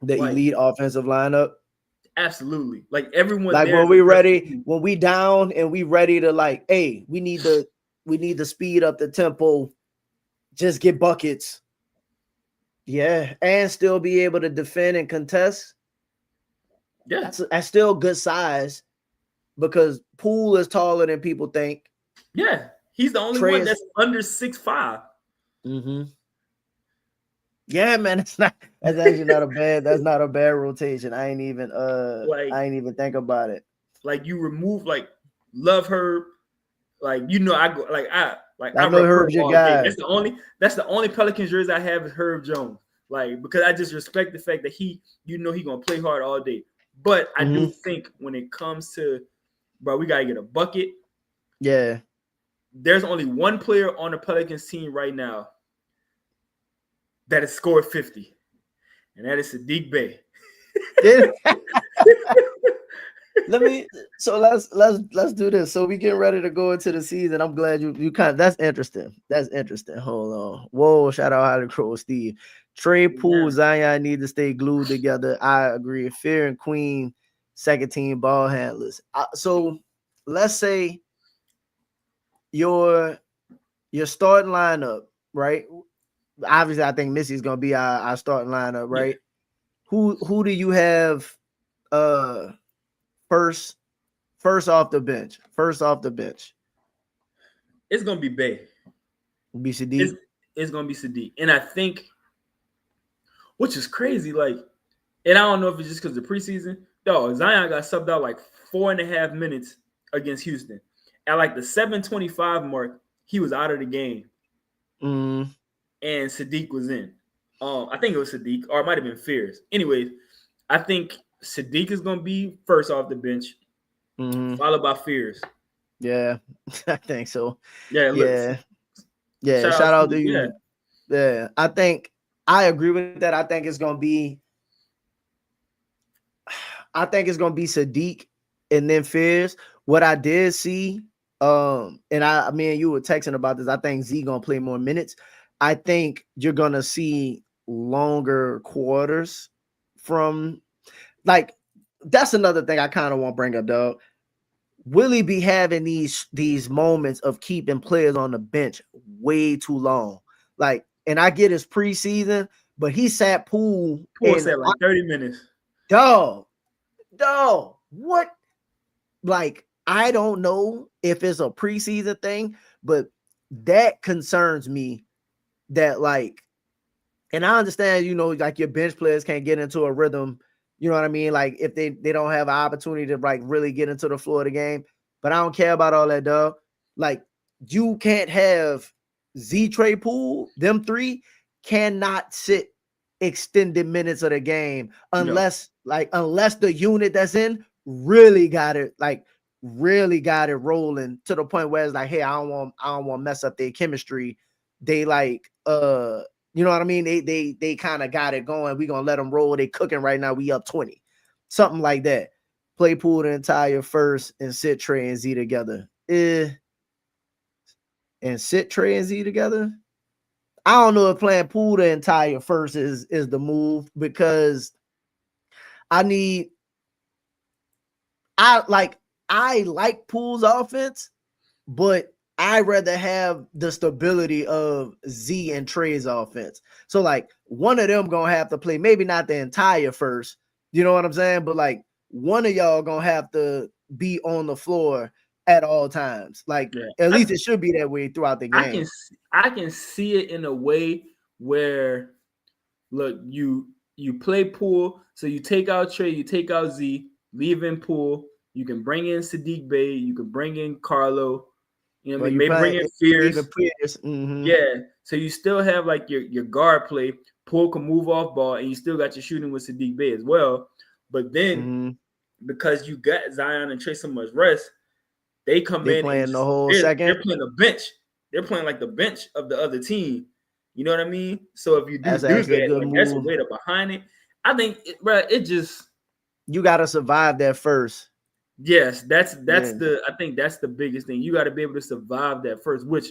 elite offensive lineup. Absolutely. Like everyone like when we ready, when we down and we ready to like, hey, we need to speed up the tempo, just get buckets. Yeah, and still be able to defend and contest. Yeah. That's still good size because Poole is taller than people think. Yeah. He's the only one that's under 6'5". Mm-hmm. Yeah, man, that's actually not a bad. That's not a bad rotation. I ain't even think about it. Like you remove like Love Herb, like I go I know Herb's your guy. That's the only Pelicans jersey I have is Herb Jones. Like because I just respect the fact that he gonna play hard all day. But I do think when it comes to, bro, we gotta get a bucket. Yeah. There's only one player on the Pelicans team right now that has scored 50, and that is Sadiq Bey. Let's do this. So we getting ready to go into the season. I'm glad you kind of that's interesting. Hold on. Whoa, shout out Holly Crow, Steve. Trey, Poole, Zion need to stay glued together. I agree. Fear and Queen, second team ball handlers. So let's say your starting lineup, right? Obviously, I think Missy's gonna be our starting lineup, right? Yeah. Who do you have first off the bench? It's gonna be Bey. Be Sadiq. It's gonna be Sadiq. And I think, which is crazy, like, and I don't know if it's just because of the preseason. Zion got subbed out like 4.5 minutes against Houston. At like the 7:25 mark, he was out of the game. And Sadiq was in. I think it was Sadiq, or it might have been Fears. Anyways, I think Sadiq is going to be first off the bench, followed by Fears. Yeah, I think so. Yeah. Shout out to you. Yeah, I think I agree with that. I think it's going to be Sadiq and then Fears. What I did see, and me and you were texting about this. I think Z going to play more minutes. I think you're going to see longer quarters from, like, that's another thing I kind of want to bring up, dog. Will he be having these moments of keeping players on the bench way too long? Like, and I get his preseason, but he sat Poole sat like 30 minutes. Dog, what? Like, I don't know if it's a preseason thing, but that concerns me that like, and I understand, like your bench players can't get into a rhythm. You know what I mean? Like if they don't have an opportunity to like really get into the flow of the game, but I don't care about all that, dog. Like you can't have Z Trey Poole, them three cannot sit extended minutes of the game unless the unit that's in really got it rolling to the point where it's like, hey, I don't want to mess up their chemistry. They like you know what I mean? They kind of got it going. We gonna let them roll. They cooking right now. We up 20, something like that. Play Poole the entire first and sit Trey and Z together. And sit Trey and Z together. I don't know if playing Poole the entire first is the move because I like Poole's offense, but I rather have the stability of Z and Trey's offense. So like one of them gonna have to play, maybe not the entire first, you know what I'm saying? But like one of y'all gonna have to be on the floor at all times. Like at least it should be that way throughout the game. I can see it in a way where, look, you play Poole, so you take out Trey, you take out Z, leave in Poole. You can bring in Sadiq Bey, you can bring in Carlo. You know what I mean? Maybe bring in Fierce. Mm-hmm. Yeah. So you still have like your guard play. Poole can move off ball, and you still got your shooting with Sadiq Bey as well. But then because you got Zion and Trey so much rest, they come in playing and the whole second. They're playing the bench. They're playing like the bench of the other team. You know what I mean? So if you do that, like, that's a way to behind it. I think, it just, you got to survive that first. Yes, I think that's the biggest thing. You got to be able to survive that first, which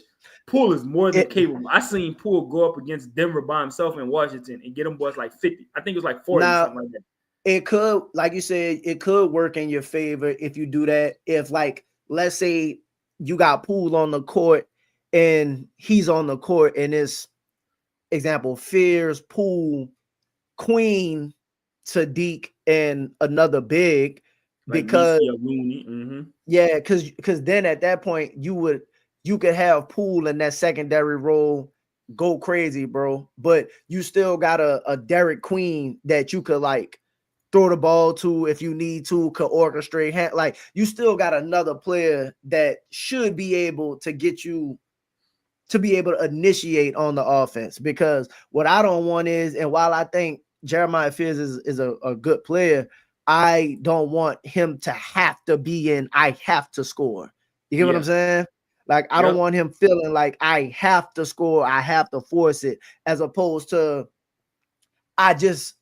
Poole is more than capable. I seen Poole go up against Denver by himself in Washington and get them boys like 50. I think it was like 40, something like that. It could, like you said, it could work in your favor if you do that. If like, let's say you got Poole on the court and he's on the court and it's example, Fears, Poole, Queen, Sadiq, and another big, because because then at that point you could have Poole in that secondary role go crazy, bro. But you still got a Derek Queen that you could like throw the ball to if you need to, could orchestrate. Like you still got another player that should be able to get you to be able to initiate on the offense. Because what I don't want is, and while I think Jeremiah Fears is a good player, I don't want him to have to be in, I have to score. You get what I'm saying? Like, I don't want him feeling like I have to score, I have to force it, as opposed to I just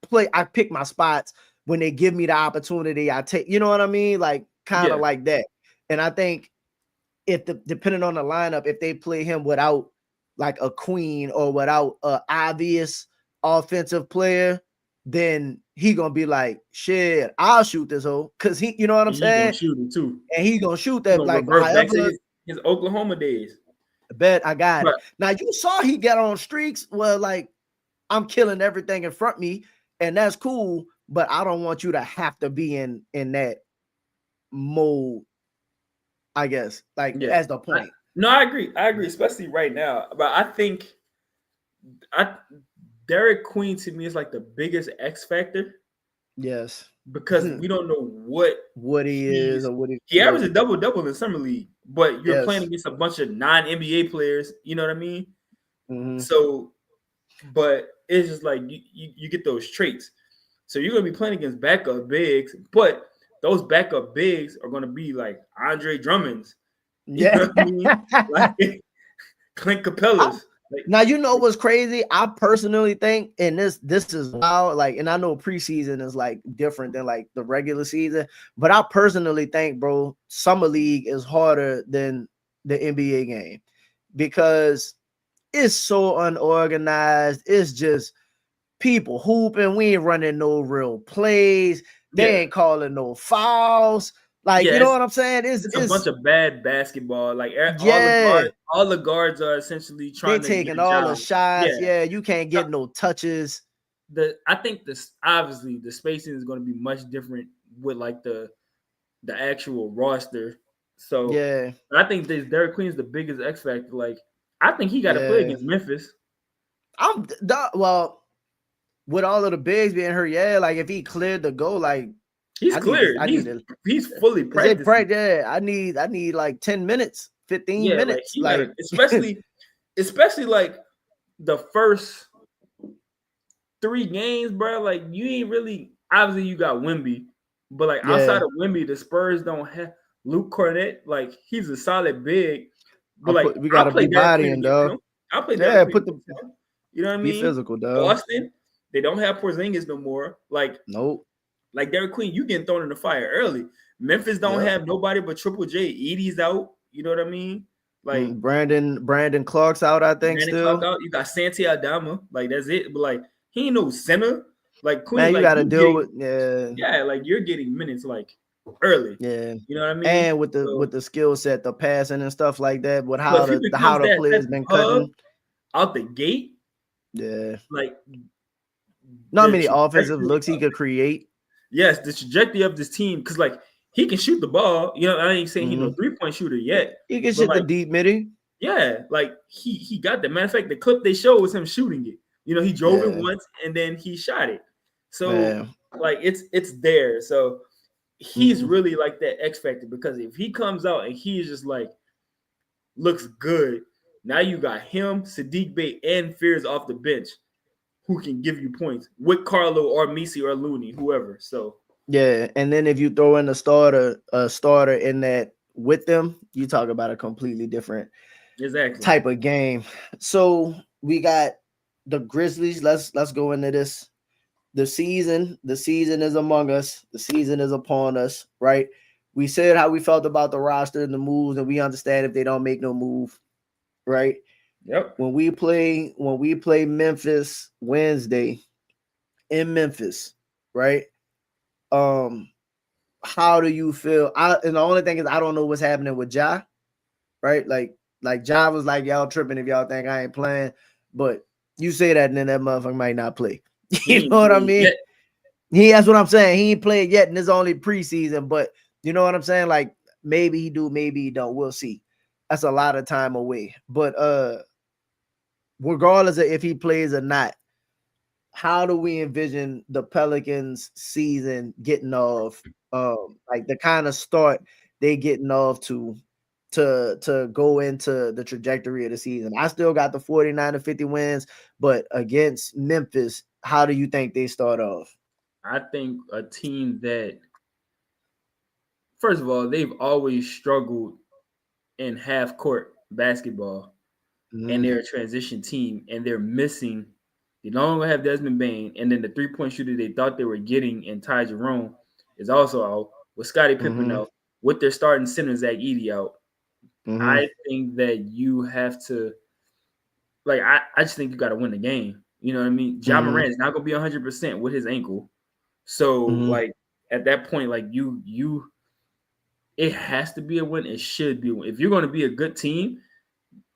play, I pick my spots when they give me the opportunity. I take, you know what I mean? Like kind of like that. And I think depending on the lineup, if they play him without like a Queen or without an obvious offensive player, then he gonna be like, shit, I'll shoot this hole, because he, you know what I'm saying? He's gonna shoot it too, and he's gonna shoot that like back to his Oklahoma days. I bet I got it. Now you saw he got on streaks where like I'm killing everything in front of me, and that's cool. But I don't want you to have to be in that mode, I guess. Like as the point. I agree, especially right now. But I think Derek Queen to me is like the biggest X factor. Yes. Because we don't know what he is or what he averaged a double in summer league, but you're playing against a bunch of non-NBA players. You know what I mean? Mm-hmm. So, but it's just like you get those traits. So you're gonna be playing against backup bigs, but those backup bigs are gonna be like Andre Drummond's. You know what I mean? Like Clint Capella's. Now you know what's crazy? I personally think, and this is wild, like, and I know preseason is like different than like the regular season, but I personally think, bro, summer league is harder than the NBA game because it's so unorganized. It's just people hooping. We ain't running no real plays. They ain't calling no fouls. Like, you know what I'm saying? It's a bunch of bad basketball. Like all the guards are essentially trying to taking all the shots. Yeah, you can't get no touches. I think this obviously the spacing is going to be much different with like the the actual roster. So Yeah, I think this Derek Queen is the biggest X factor. Like I think he got to play yeah. against Memphis. Well, with all of the bigs being hurt, yeah. Like if he cleared the goal, like He's cleared. I need to. He's fully Is it practicing. right there? I need like 10 minutes, 15 Yeah, like minutes. he got Like it, especially like the first 3 games, bro. Like you ain't really obviously you got Wemby, but like yeah, outside of Wemby, the Spurs don't have Luke Cornett. Like he's a solid big, but like we I'll gotta play be Derek Queen bodying, against dog. him. I'll play Derek Yeah, Queen against him. You know what I be mean? physical, dog. Boston, they don't have Porzingis no more. Nope. Like Derek Queen, you getting thrown in the fire early. Memphis don't Yep. have nobody but Triple J. Edie's out. You know what I mean? Like Brandon Clark's out, I think, Brandon Clark still. out. You got Santi Aldama. Like that's it. But like he ain't no center. Like Queen, Man, you like gotta you deal getting with like you're getting minutes like early. yeah. You know what I mean? And with So, the skill set, the passing and stuff like that, with but how if he how becomes the that type players of been hub cutting. out the gate, Yeah. like Not the many offensive trajectory looks he could create. yes, the trajectory of this team, because like he can shoot the ball. You know, I ain't saying he's no Mm-hmm. 3-point shooter yet, He can but shit the like deep midi. yeah, like he got the matter of fact, the clip they showed was him shooting it. You know, he drove it Yeah. once and then he shot it. So Yeah. like it's there. So he's Mm-hmm. really like that X factor because if he comes out and he is just like looks good, now you got him, Sadiq Bey, and Fears off the bench who can give you points with Carlo or Misi or Looney, whoever. So Yeah, and then if you throw in a starter in that with them, you talk about a completely different exactly. type of game. So we got the Grizzlies. Let's go into this. The season is among us. The season is upon us, right? We said how we felt about the roster and the moves, and we understand if they don't make no move, right? Yep. When we play Memphis Wednesday in Memphis, right? How do you feel? And the only thing is I don't know what's happening with Ja, right? Like Ja was like, y'all tripping if y'all think I ain't playing, but you say that and then that motherfucker might not play. You know what I mean? That's what I'm saying. He ain't played yet, and it's only preseason, but you know what I'm saying? Like maybe he do, maybe he don't. We'll see. That's a lot of time away. But regardless of if he plays or not, how do we envision the Pelicans season getting off? Like the kind of start they getting off to go into the trajectory of the season. I still got the 49 to 50 wins, but against Memphis, how do you think they start off? I think a team that, first of all, they've always struggled in half court basketball, and they're a transition team, and they're missing. They no longer have Desmond Bain, and then the 3-point shooter they thought they were getting in Ty Jerome is also out, with Scottie Pippen out, with their starting center Zach Edey out. I think that you have to, like, I just think you got to win the game. You know what I mean? Ja Morant is not going to be 100% with his ankle. So, like, at that point, like, it has to be a win. It should be a win. If you're going to be a good team,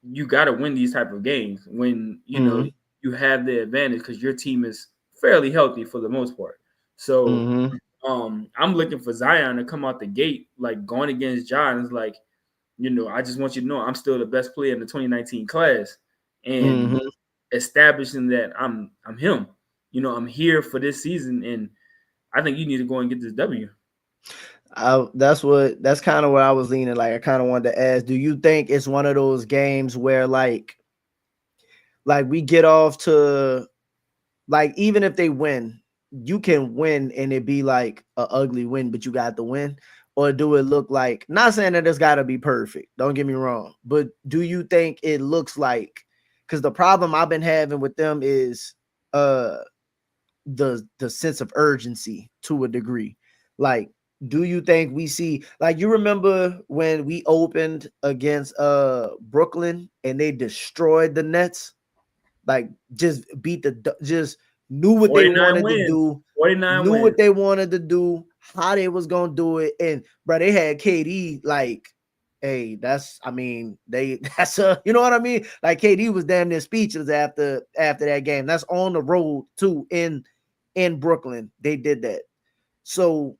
you got to win these type of games when, you know, you have the advantage because your team is fairly healthy for the most part. So, I'm looking for Zion to come out the gate, like, going against Ja, and it's like, you know, I just want you to know I'm still the best player in the 2019 class, and establishing that I'm him. You know, I'm here for this season, and I think you need to go and get this W. That's kind of where I was leaning. Like I kind of wanted to ask, do you think it's one of those games where like we get off to, like, even if they win, you can win and it be like a ugly win, but you got the win? Or do it look like, not saying that it's got to be perfect, don't get me wrong, but do you think it looks like, because the problem I've been having with them is the sense of urgency to a degree. Like, do you think we see, like, you remember when we opened against Brooklyn and they destroyed the Nets? Like, just knew what they 49 wanted to wins. do, 49 knew wins. what they wanted to do, how they was gonna do it, and bro, they had KD like, hey, that's you know what I mean? Like KD was damn near speechless after that game. That's on the road too in Brooklyn. They did that. So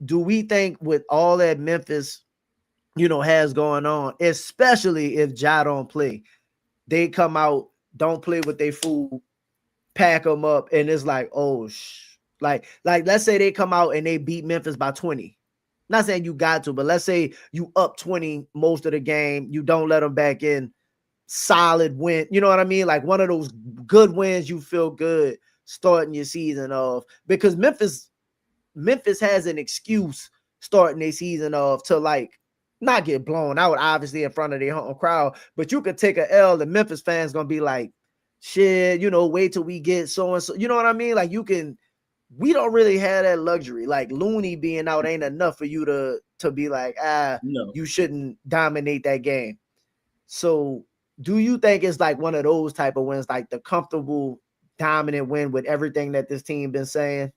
do we think with all that Memphis, has going on, especially if Ja don't play, they come out, don't play with their food, pack them up, and it's like, oh, like let's say they come out and they beat Memphis by 20. Not saying you got to, but let's say you up 20 most of the game, you don't let them back in, solid win. You know what I mean? Like one of those good wins you feel good starting your season off, because Memphis has an excuse starting their season off to like not get blown out, obviously in front of their home crowd, but you could take a L. The Memphis fans gonna be like, shit, wait till we get so and so. You know what I mean? Like we don't really have that luxury. Like Looney being out ain't enough for you to be like, No. you shouldn't dominate that game. So do you think it's like one of those type of wins, like the comfortable dominant win with everything that this team been saying?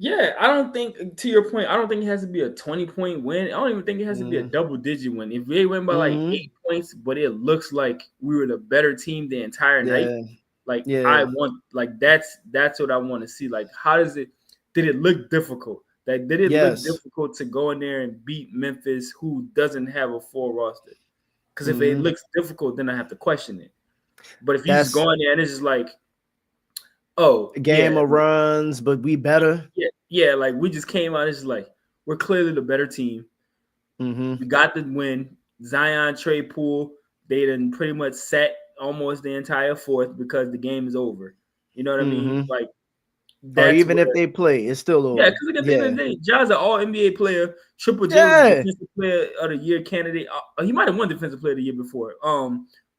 Yeah, I don't think, to your point, I don't think it has to be a 20-point win. I don't even think it has to be a double-digit win. If they win by like 8 points, but it looks like we were the better team the entire night, like I want, like that's what I want to see. Like, did it look difficult? Like, did it look difficult to go in there and beat Memphis, who doesn't have a full roster? Because if it looks difficult, then I have to question it. But if you just go in there and it's just like, oh, game of runs, but we better. Yeah, like we just came out. It's like we're clearly the better team. We got the win. Zion trade pool. They done pretty much sat almost the entire fourth because the game is over. You know what I mean? Like or even if they play, it's still over. Yeah, because at the end of the day, Ja's an all NBA player. Triple J was defensive player of the year candidate. He might have won defensive player of the year before.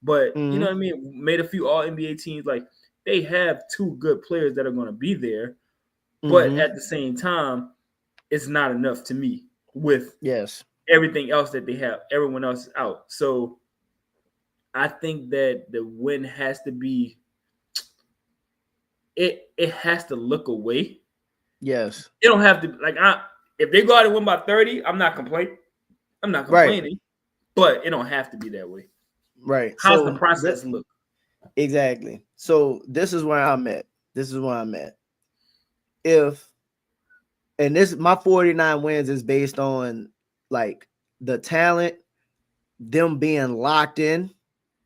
But you know what I mean? Made a few all NBA teams. Like they have two good players that are going to be there. But at the same time, it's not enough to me with everything else that they have. Everyone else is out. So I think that the win has to be it has to look away. Yes. It don't have to like if they go out and win by 30, I'm not complaining. Right. But it don't have to be that way. Right. How's the process look? Exactly. So this is where I'm at. My 49 wins is based on like the talent, them being locked in.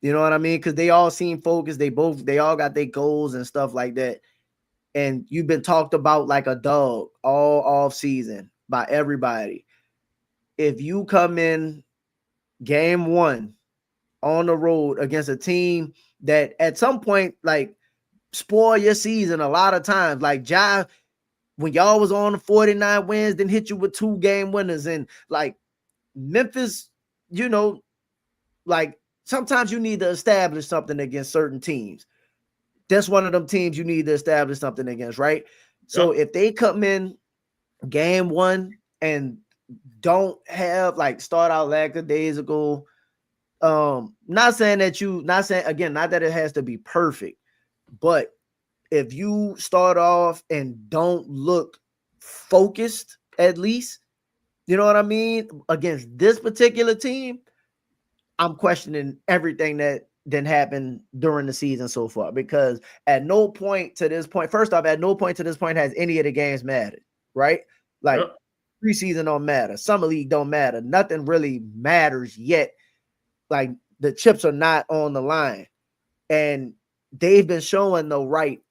You know what I mean? Because they all seem focused. They all got their goals and stuff like that. And you've been talked about like a dog all off season by everybody. If you come in game one on the road against a team that at some point like spoil your season a lot of times, like Ja, when y'all was on the 49 wins, then hit you with 2 game winners, and like Memphis, like sometimes you need to establish something against certain teams. That's one of them teams you need to establish something against, right? So if they come in game one and don't have like start out lackadaisical, not saying that it has to be perfect, but if you start off and don't look focused, at least, you know what I mean, against this particular team, I'm questioning everything that didn't happen during the season so far, because at no point to this point has any of the games mattered, right? Like preseason don't matter, summer league don't matter, nothing really matters yet. Like the chips are not on the line, and they've been showing the right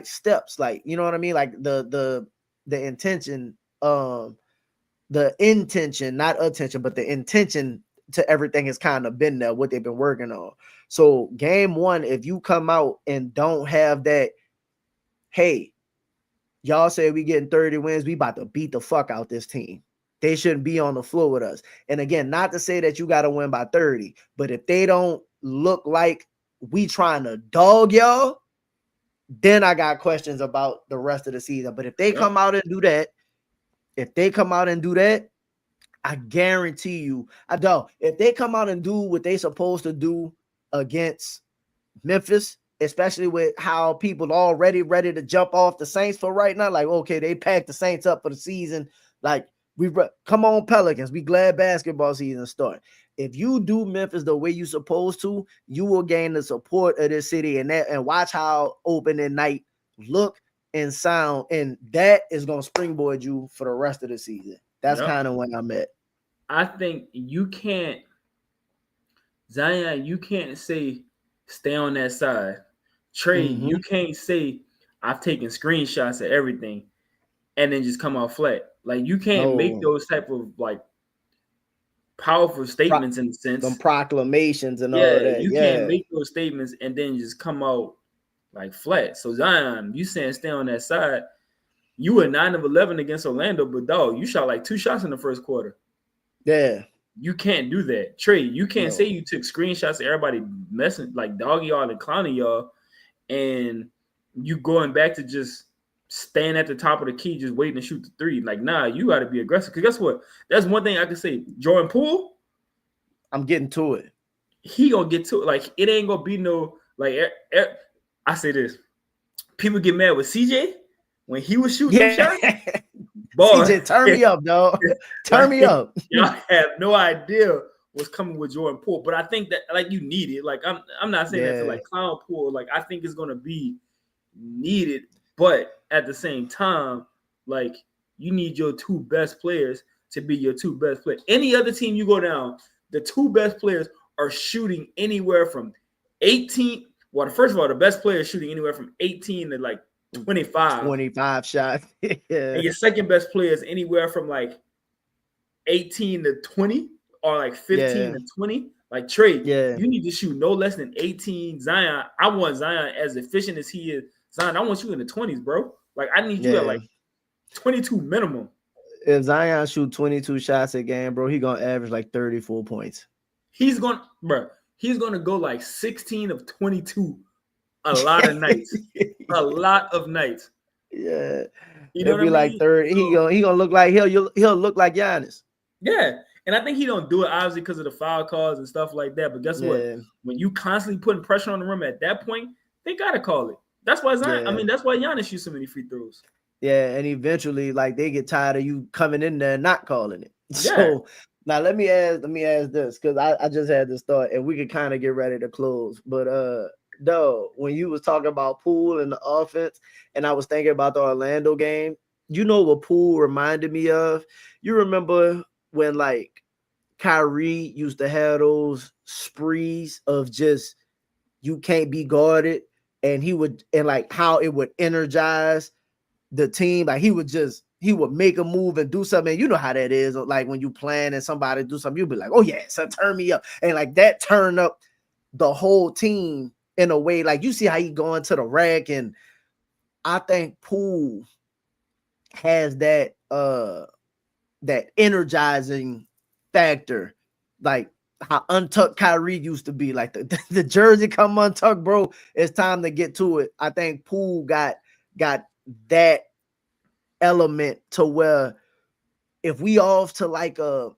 steps, like, you know what I mean, like the intention, the intention, not attention, but the intention to everything has kind of been there, what they've been working on. So game one, if you come out and don't have that, hey, y'all say we getting 30 wins, we about to beat the fuck out this team, they shouldn't be on the floor with us. And again, not to say that you got to win by 30, but if they don't look like we trying to dog y'all, then I got questions about the rest of the season. But if they come out and do that, I guarantee you, if they come out and do what they supposed to do against Memphis, especially with how people already ready to jump off the Saints for right now, like, okay, they packed the Saints up for the season. Like, come on, Pelicans, we glad basketball season start. If you do Memphis the way you supposed to, you will gain the support of this city, and watch how opening night look and sound, and that is gonna springboard you for the rest of the season. That's kind of when I'm at. I think Zion, you can't say stay on that side. Trey, you can't say I've taken screenshots of everything and then just come out flat. Like you can't make those type of like powerful statements in a sense. Them proclamations and all that. You can't make those statements and then just come out like flat. So Zion, you saying stay on that side. You were 9 of 11 against Orlando, but dog, you shot like 2 shots in the first quarter. Yeah. You can't do that. Trey, you can't say you took screenshots of everybody messing like dogging y'all and clowning y'all, and you going back to just staying at the top of the key, just waiting to shoot the three. Like, nah, you got to be aggressive. Because guess what? That's one thing I can say. Jordan Poole, I'm getting to it. He gonna get to it. Like, it ain't gonna be no like. I say this. People get mad with CJ when he was shooting them shots. Boy, CJ, turn me up, dog. Turn me up. Y'all have no idea what's coming with Jordan Poole, but I think that like you need it. Like I'm not saying that to like clown Poole. Like I think it's gonna be needed, but at the same time, like you need your 2 best players to be your 2 best players. Any other team you go down, the 2 best players are shooting anywhere from 18. Well, first of all, the best player is shooting anywhere from 18 to like 25 shots. And your second best player is anywhere from like 18 to 20 or like 15 to 20. Like Trey, you need to shoot no less than 18. Zion, I want Zion as efficient as he is. Zion, I want you in the 20s, bro. Like I need you at like 22 minimum. If Zion shoot 22 shots a game, bro, he gonna average like 34 points. He's gonna go like 16 of 22 a lot of nights. A lot of nights. Yeah. You know It'll be like 30. He gonna look like he'll look like Giannis. Yeah. And I think he don't do it obviously because of the foul calls and stuff like that. But guess what? When you constantly putting pressure on the rim at that point, they gotta call it. That's why Zion, I mean, that's why Giannis shoots so many free throws. Yeah, and eventually, like they get tired of you coming in there and not calling it. So now let me ask this because I just had this thought and we could kind of get ready to close. But though, when you was talking about Poole and the offense, and I was thinking about the Orlando game, you know what Poole reminded me of? You remember when like Kyrie used to have those sprees of just you can't be guarded, and he would, and like how it would energize the team. Like he would make a move and do something. You know how that is. Like when you plan and somebody do something, you'll be like, oh yeah, so turn me up. And like that turn up the whole team in a way. Like you see how he going to the rack. And I think Poole has that that energizing factor, like how untucked Kyrie used to be. Like the jersey come untucked, bro. It's time to get to it. I think Poole got that element to where if we off to like a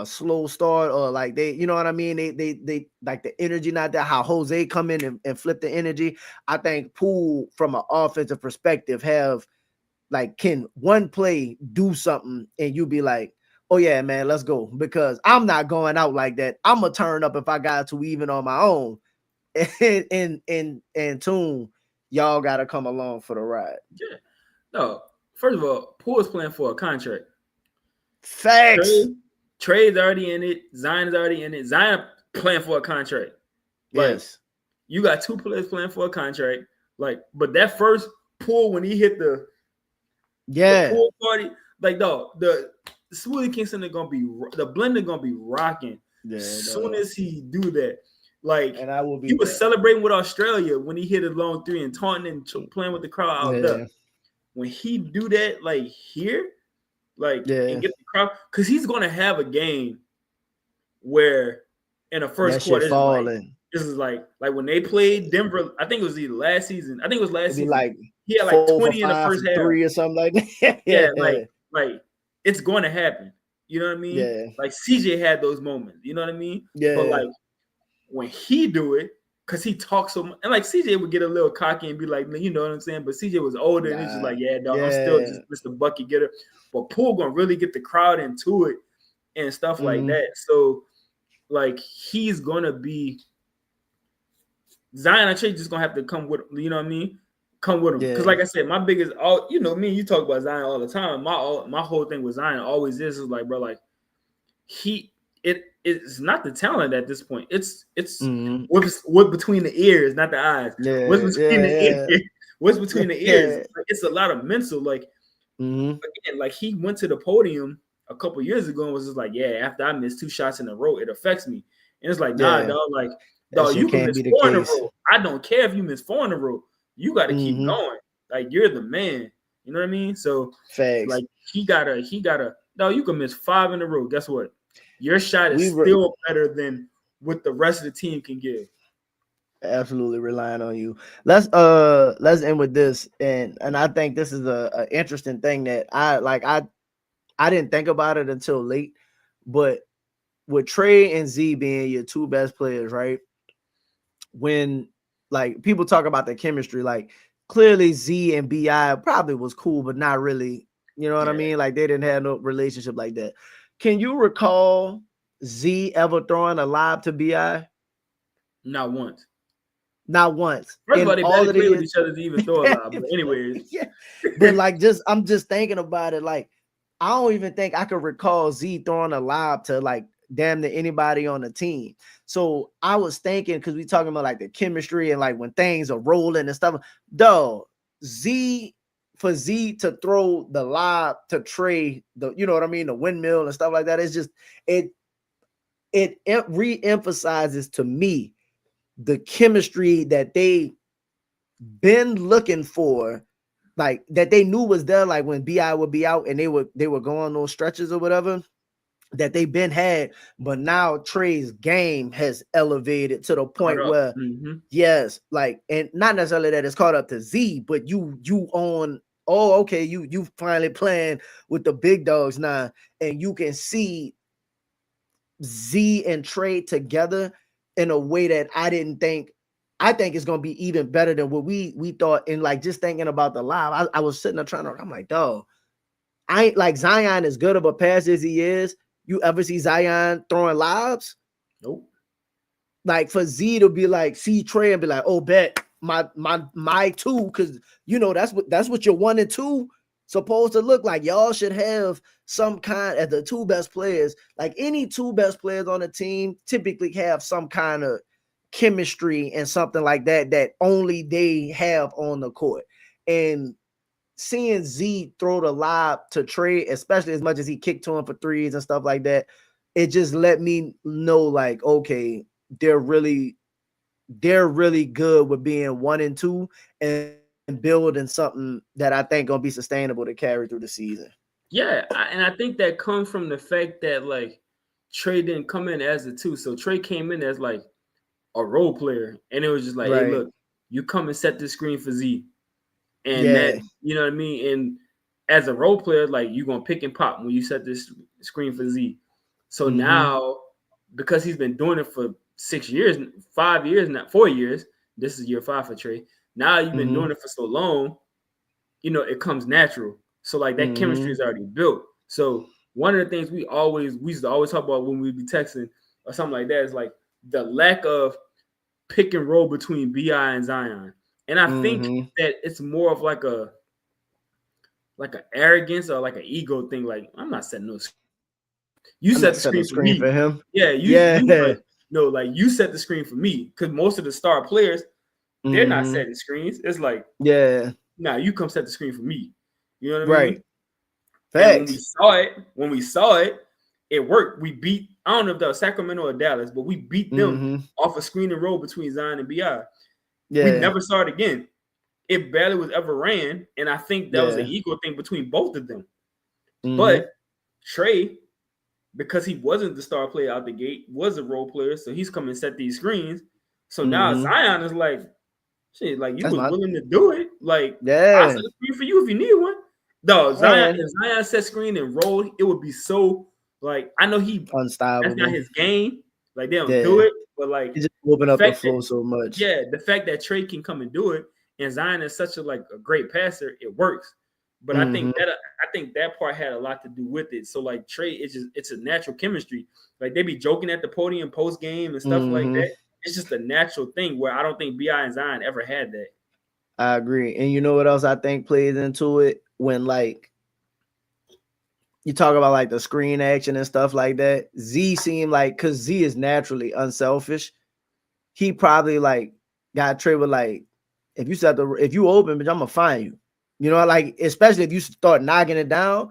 slow start or like they, you know what I mean? They like the energy not there, how Jose come in and flip the energy. I think Poole from an offensive perspective have like can one play do something and you be like, oh yeah, man, let's go. Because I'm not going out like that. I'm gonna turn up if I got to even on my own. And Tune, y'all gotta come along for the ride. Yeah. No, first of all, Poole is playing for a contract. Facts. Trey's already in it. Zion's already in it. Zion playing for a contract. Like, yes. You got 2 players playing for a contract. Like, but that first Poole when he hit the pool party, like dog, the Smoothie Kingston are gonna be the blender gonna be rocking as soon as he do that. Like, and I will be. He was celebrating with Australia when he hit a long 3 and taunting and playing with the crowd out there. When he do that, like here, like and get the crowd, because he's gonna have a game where in the first quarter this is like when they played Denver. I think it was either last season. I think it was last season. Like he had like 20 in the first half, 3 or something like that. like it's going to happen. You know what I mean? Yeah. Like CJ had those moments. You know what I mean? Yeah. But like when he do it, because he talks so much, and like CJ would get a little cocky and be like, you know what I'm saying? But CJ was older and he's just like, yeah, dog, I'm still just Mr. Bucket Getter. But Poole gonna really get the crowd into it and stuff like that. So like he's gonna be Zion and Trey just gonna have to come with, you know what I mean? come with him. Yeah. Because like I said, my biggest, me and you talk about Zion all the time. My whole thing with Zion always is like, bro, like it's not the talent at this point. It's what between the ears, not the eyes. Yeah, What's between the ears? What's between the ears? Yeah. Like, it's a lot of mental. Like Mm-hmm. again, like he went to the podium a couple years ago and was just like, yeah, after I missed 2 shots in a row, it affects me. And it's like, nah, Yeah. dog, like, That dog, shit you can can't miss be the 4 in a case. row. I don't care if you miss 4 in a row. You got to keep Mhm. going. Like, you're the man. You know what I mean? So, Facts. like, he gotta. No, you can miss 5 in a row. Guess what? Your shot is We still better than what the rest of the team can give. absolutely relying on you. Let's end with this, and I think this is a interesting thing that I didn't think about it until late, but with Trey and Z being your 2 best players, right? When like people talk about the chemistry, like clearly Z and BI probably was cool, but not really. You know what I Yeah. mean? Like they didn't have no relationship like that. Can you recall Z ever throwing a lob to BI? Not once. Not once. First of In all, they all barely of the play with years. each other to even throw a lob. But anyways. Yeah. But like I'm just thinking about it. Like, I don't even think I could recall Z throwing a lob to like damn near anybody on the team. So I was thinking, because we talking about like the chemistry and like when things are rolling and stuff. Though for Z to throw the lob to Trey, you know what I mean, the windmill and stuff like that, it's just it re-emphasizes to me the chemistry that they been looking for, like that they knew was there, like when BI would be out and they were going those stretches or whatever that they been had, but now Trey's game has elevated to the point where yes, like, and not necessarily that it's caught up to Z, but you on, oh, okay, you finally playing with the big dogs now, and you can see Z and Trey together in a way that I think it's gonna be even better than what we thought. And like just thinking about the live, I was sitting there I'm like, dog, I ain't like Zion as good of a passer as he is. You ever see Zion throwing lobs? Nope. Like for Z to be like, see Trey and be like, oh, bet my 2, because you know that's what your 1 and 2 supposed to look like. Y'all should have some kind of the 2 best players. Like any 2 best players on the team typically have some kind of chemistry and something like that only they have on the court. And seeing Z throw the lob to Trey, especially as much as he kicked to him for threes and stuff like that, it just let me know like, okay, they're really good with being 1 and 2 and building something that I think gonna be sustainable to carry through the season. Yeah, and I think that comes from the fact that like Trey didn't come in as a 2, so Trey came in as like a role player, and it was just like, hey, look, you come and set the screen for Z, and that, you know what I mean. And as a role player, like you're gonna pick and pop when you set this screen for Z. So now, because he's been doing it for 6 years, 5 years, not 4 years. This is year 5 for Trey. Now you've been doing it for so long, you know, it comes natural. So like that chemistry is already built. So one of the things we used to always talk about when we be texting or something like that is like the lack of pick and roll between BI and Zion. And I think that it's more of like an arrogance or like an ego thing. Like, I'm not setting no screen. You set the screen for me. For him. Yeah, you no, like you set the screen for me. Because most of the star players, they're not setting screens. It's like, nah, you come set the screen for me. You know what I mean? And when we saw it, it worked. We beat, I don't know if that was Sacramento or Dallas, but we beat them off a screen and roll between Zion and BI. We never saw it again. It barely was ever ran. And I think that was an ego thing between both of them. But Trey, because he wasn't the star player out the gate, was a role player. So he's come and set these screens. So now Zion is like, shit, like you was willing to do it. Like, I'll set a screen for you if you need one. No, Zion, if Zion set screen and rolled, it would be so, like, I know unstoppable. That's not his game. Like, they don't do it. But like, he's just open up the flow so much. Yeah, the fact that Trey can come and do it, and Zion is such a great passer, it works. But I think that part had a lot to do with it. So like Trey, it's a natural chemistry. Like they be joking at the podium post game and stuff like that. It's just a natural thing where I don't think BI and Zion ever had that. I agree. And you know what else I think plays into it? When like you talk about like the screen action and stuff like that, Z seemed like, because Z is naturally unselfish, he probably like got traded with like, if you open, bitch, I'm gonna find you. You know, like especially if you start knocking it down,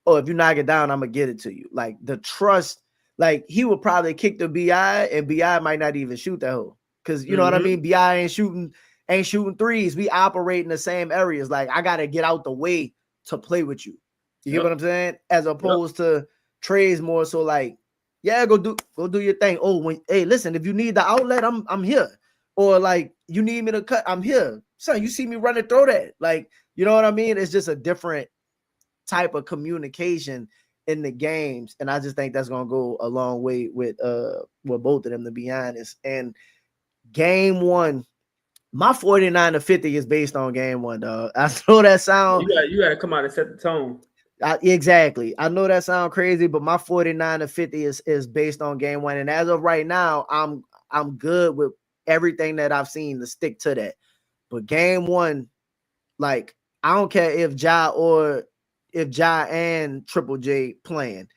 or if you knock it down, I'm gonna get it to you. Like the trust, like he would probably kick the BI, and BI might not even shoot that hole. Cause you know what I mean? BI ain't shooting threes. We operate in the same areas. Like I gotta get out the way to play with you. You get what I'm saying? As opposed to Trey's more so like, yeah, go do your thing. Oh, hey, listen, if you need the outlet, I'm here. Or like you need me to cut, I'm here. Son, you see me running through that. Like, you know what I mean? It's just a different type of communication in the games. And I just think that's gonna go a long way with both of them, to be honest. And game one, my 49-50 is based on game one, dog. I know that sound. You gotta come out and set the tone. Exactly. I know that sounds crazy, but my 49-50 is based on game one. And as of right now, I'm good with everything that I've seen to stick to that. But game one, like I don't care if Ja and Triple J playing.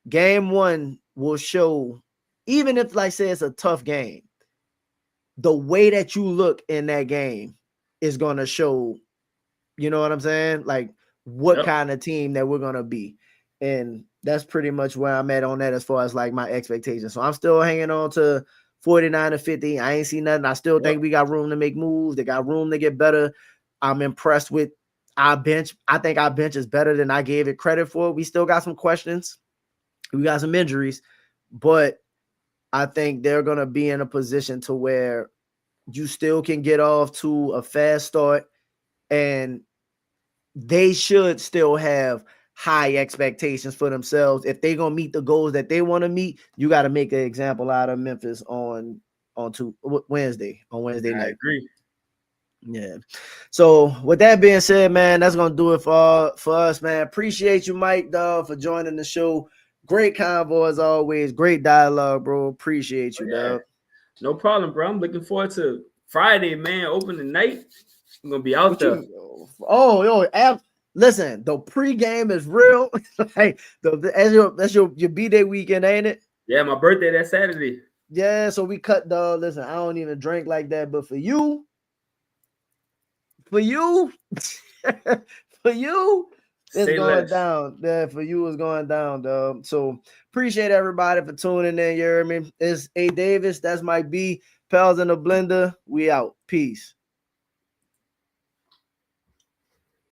Game one will show, even if like say it's a tough game, the way that you look in that game is gonna show, you know what I'm saying? Like what kind of team that we're gonna be. And that's pretty much where I'm at on that as far as like my expectations. So I'm still hanging on to 49-50. I ain't seen nothing. I still think we got room to make moves. They got room to get better. I'm impressed with our bench. I think our bench is better than I gave it credit for. We still got some questions. We got some injuries, but I think they're going to be in a position to where you still can get off to a fast start, and they should still have high expectations for themselves. If they're going to meet the goals that they want to meet, you got to make an example out of Memphis on Wednesday night. I agree. Yeah. So with that being said, man, that's going to do it for us, man. Appreciate you, Mike, dog, for joining the show. Great convo as always. Great dialogue, bro. Appreciate you, dog. No problem, bro. I'm looking forward to Friday, man. Opening night. I'm gonna be out there. Listen, the pregame is real. Like that's your B-Day weekend, ain't it? Yeah, my birthday that Saturday. Yeah, so we cut, dog. Listen, I don't even drink like that, but for you, it's going down. Yeah, for you, it's going down, dog. So appreciate everybody for tuning in. You hear me? It's A Davis. That's Mike B. Pels in the blender. We out. Peace.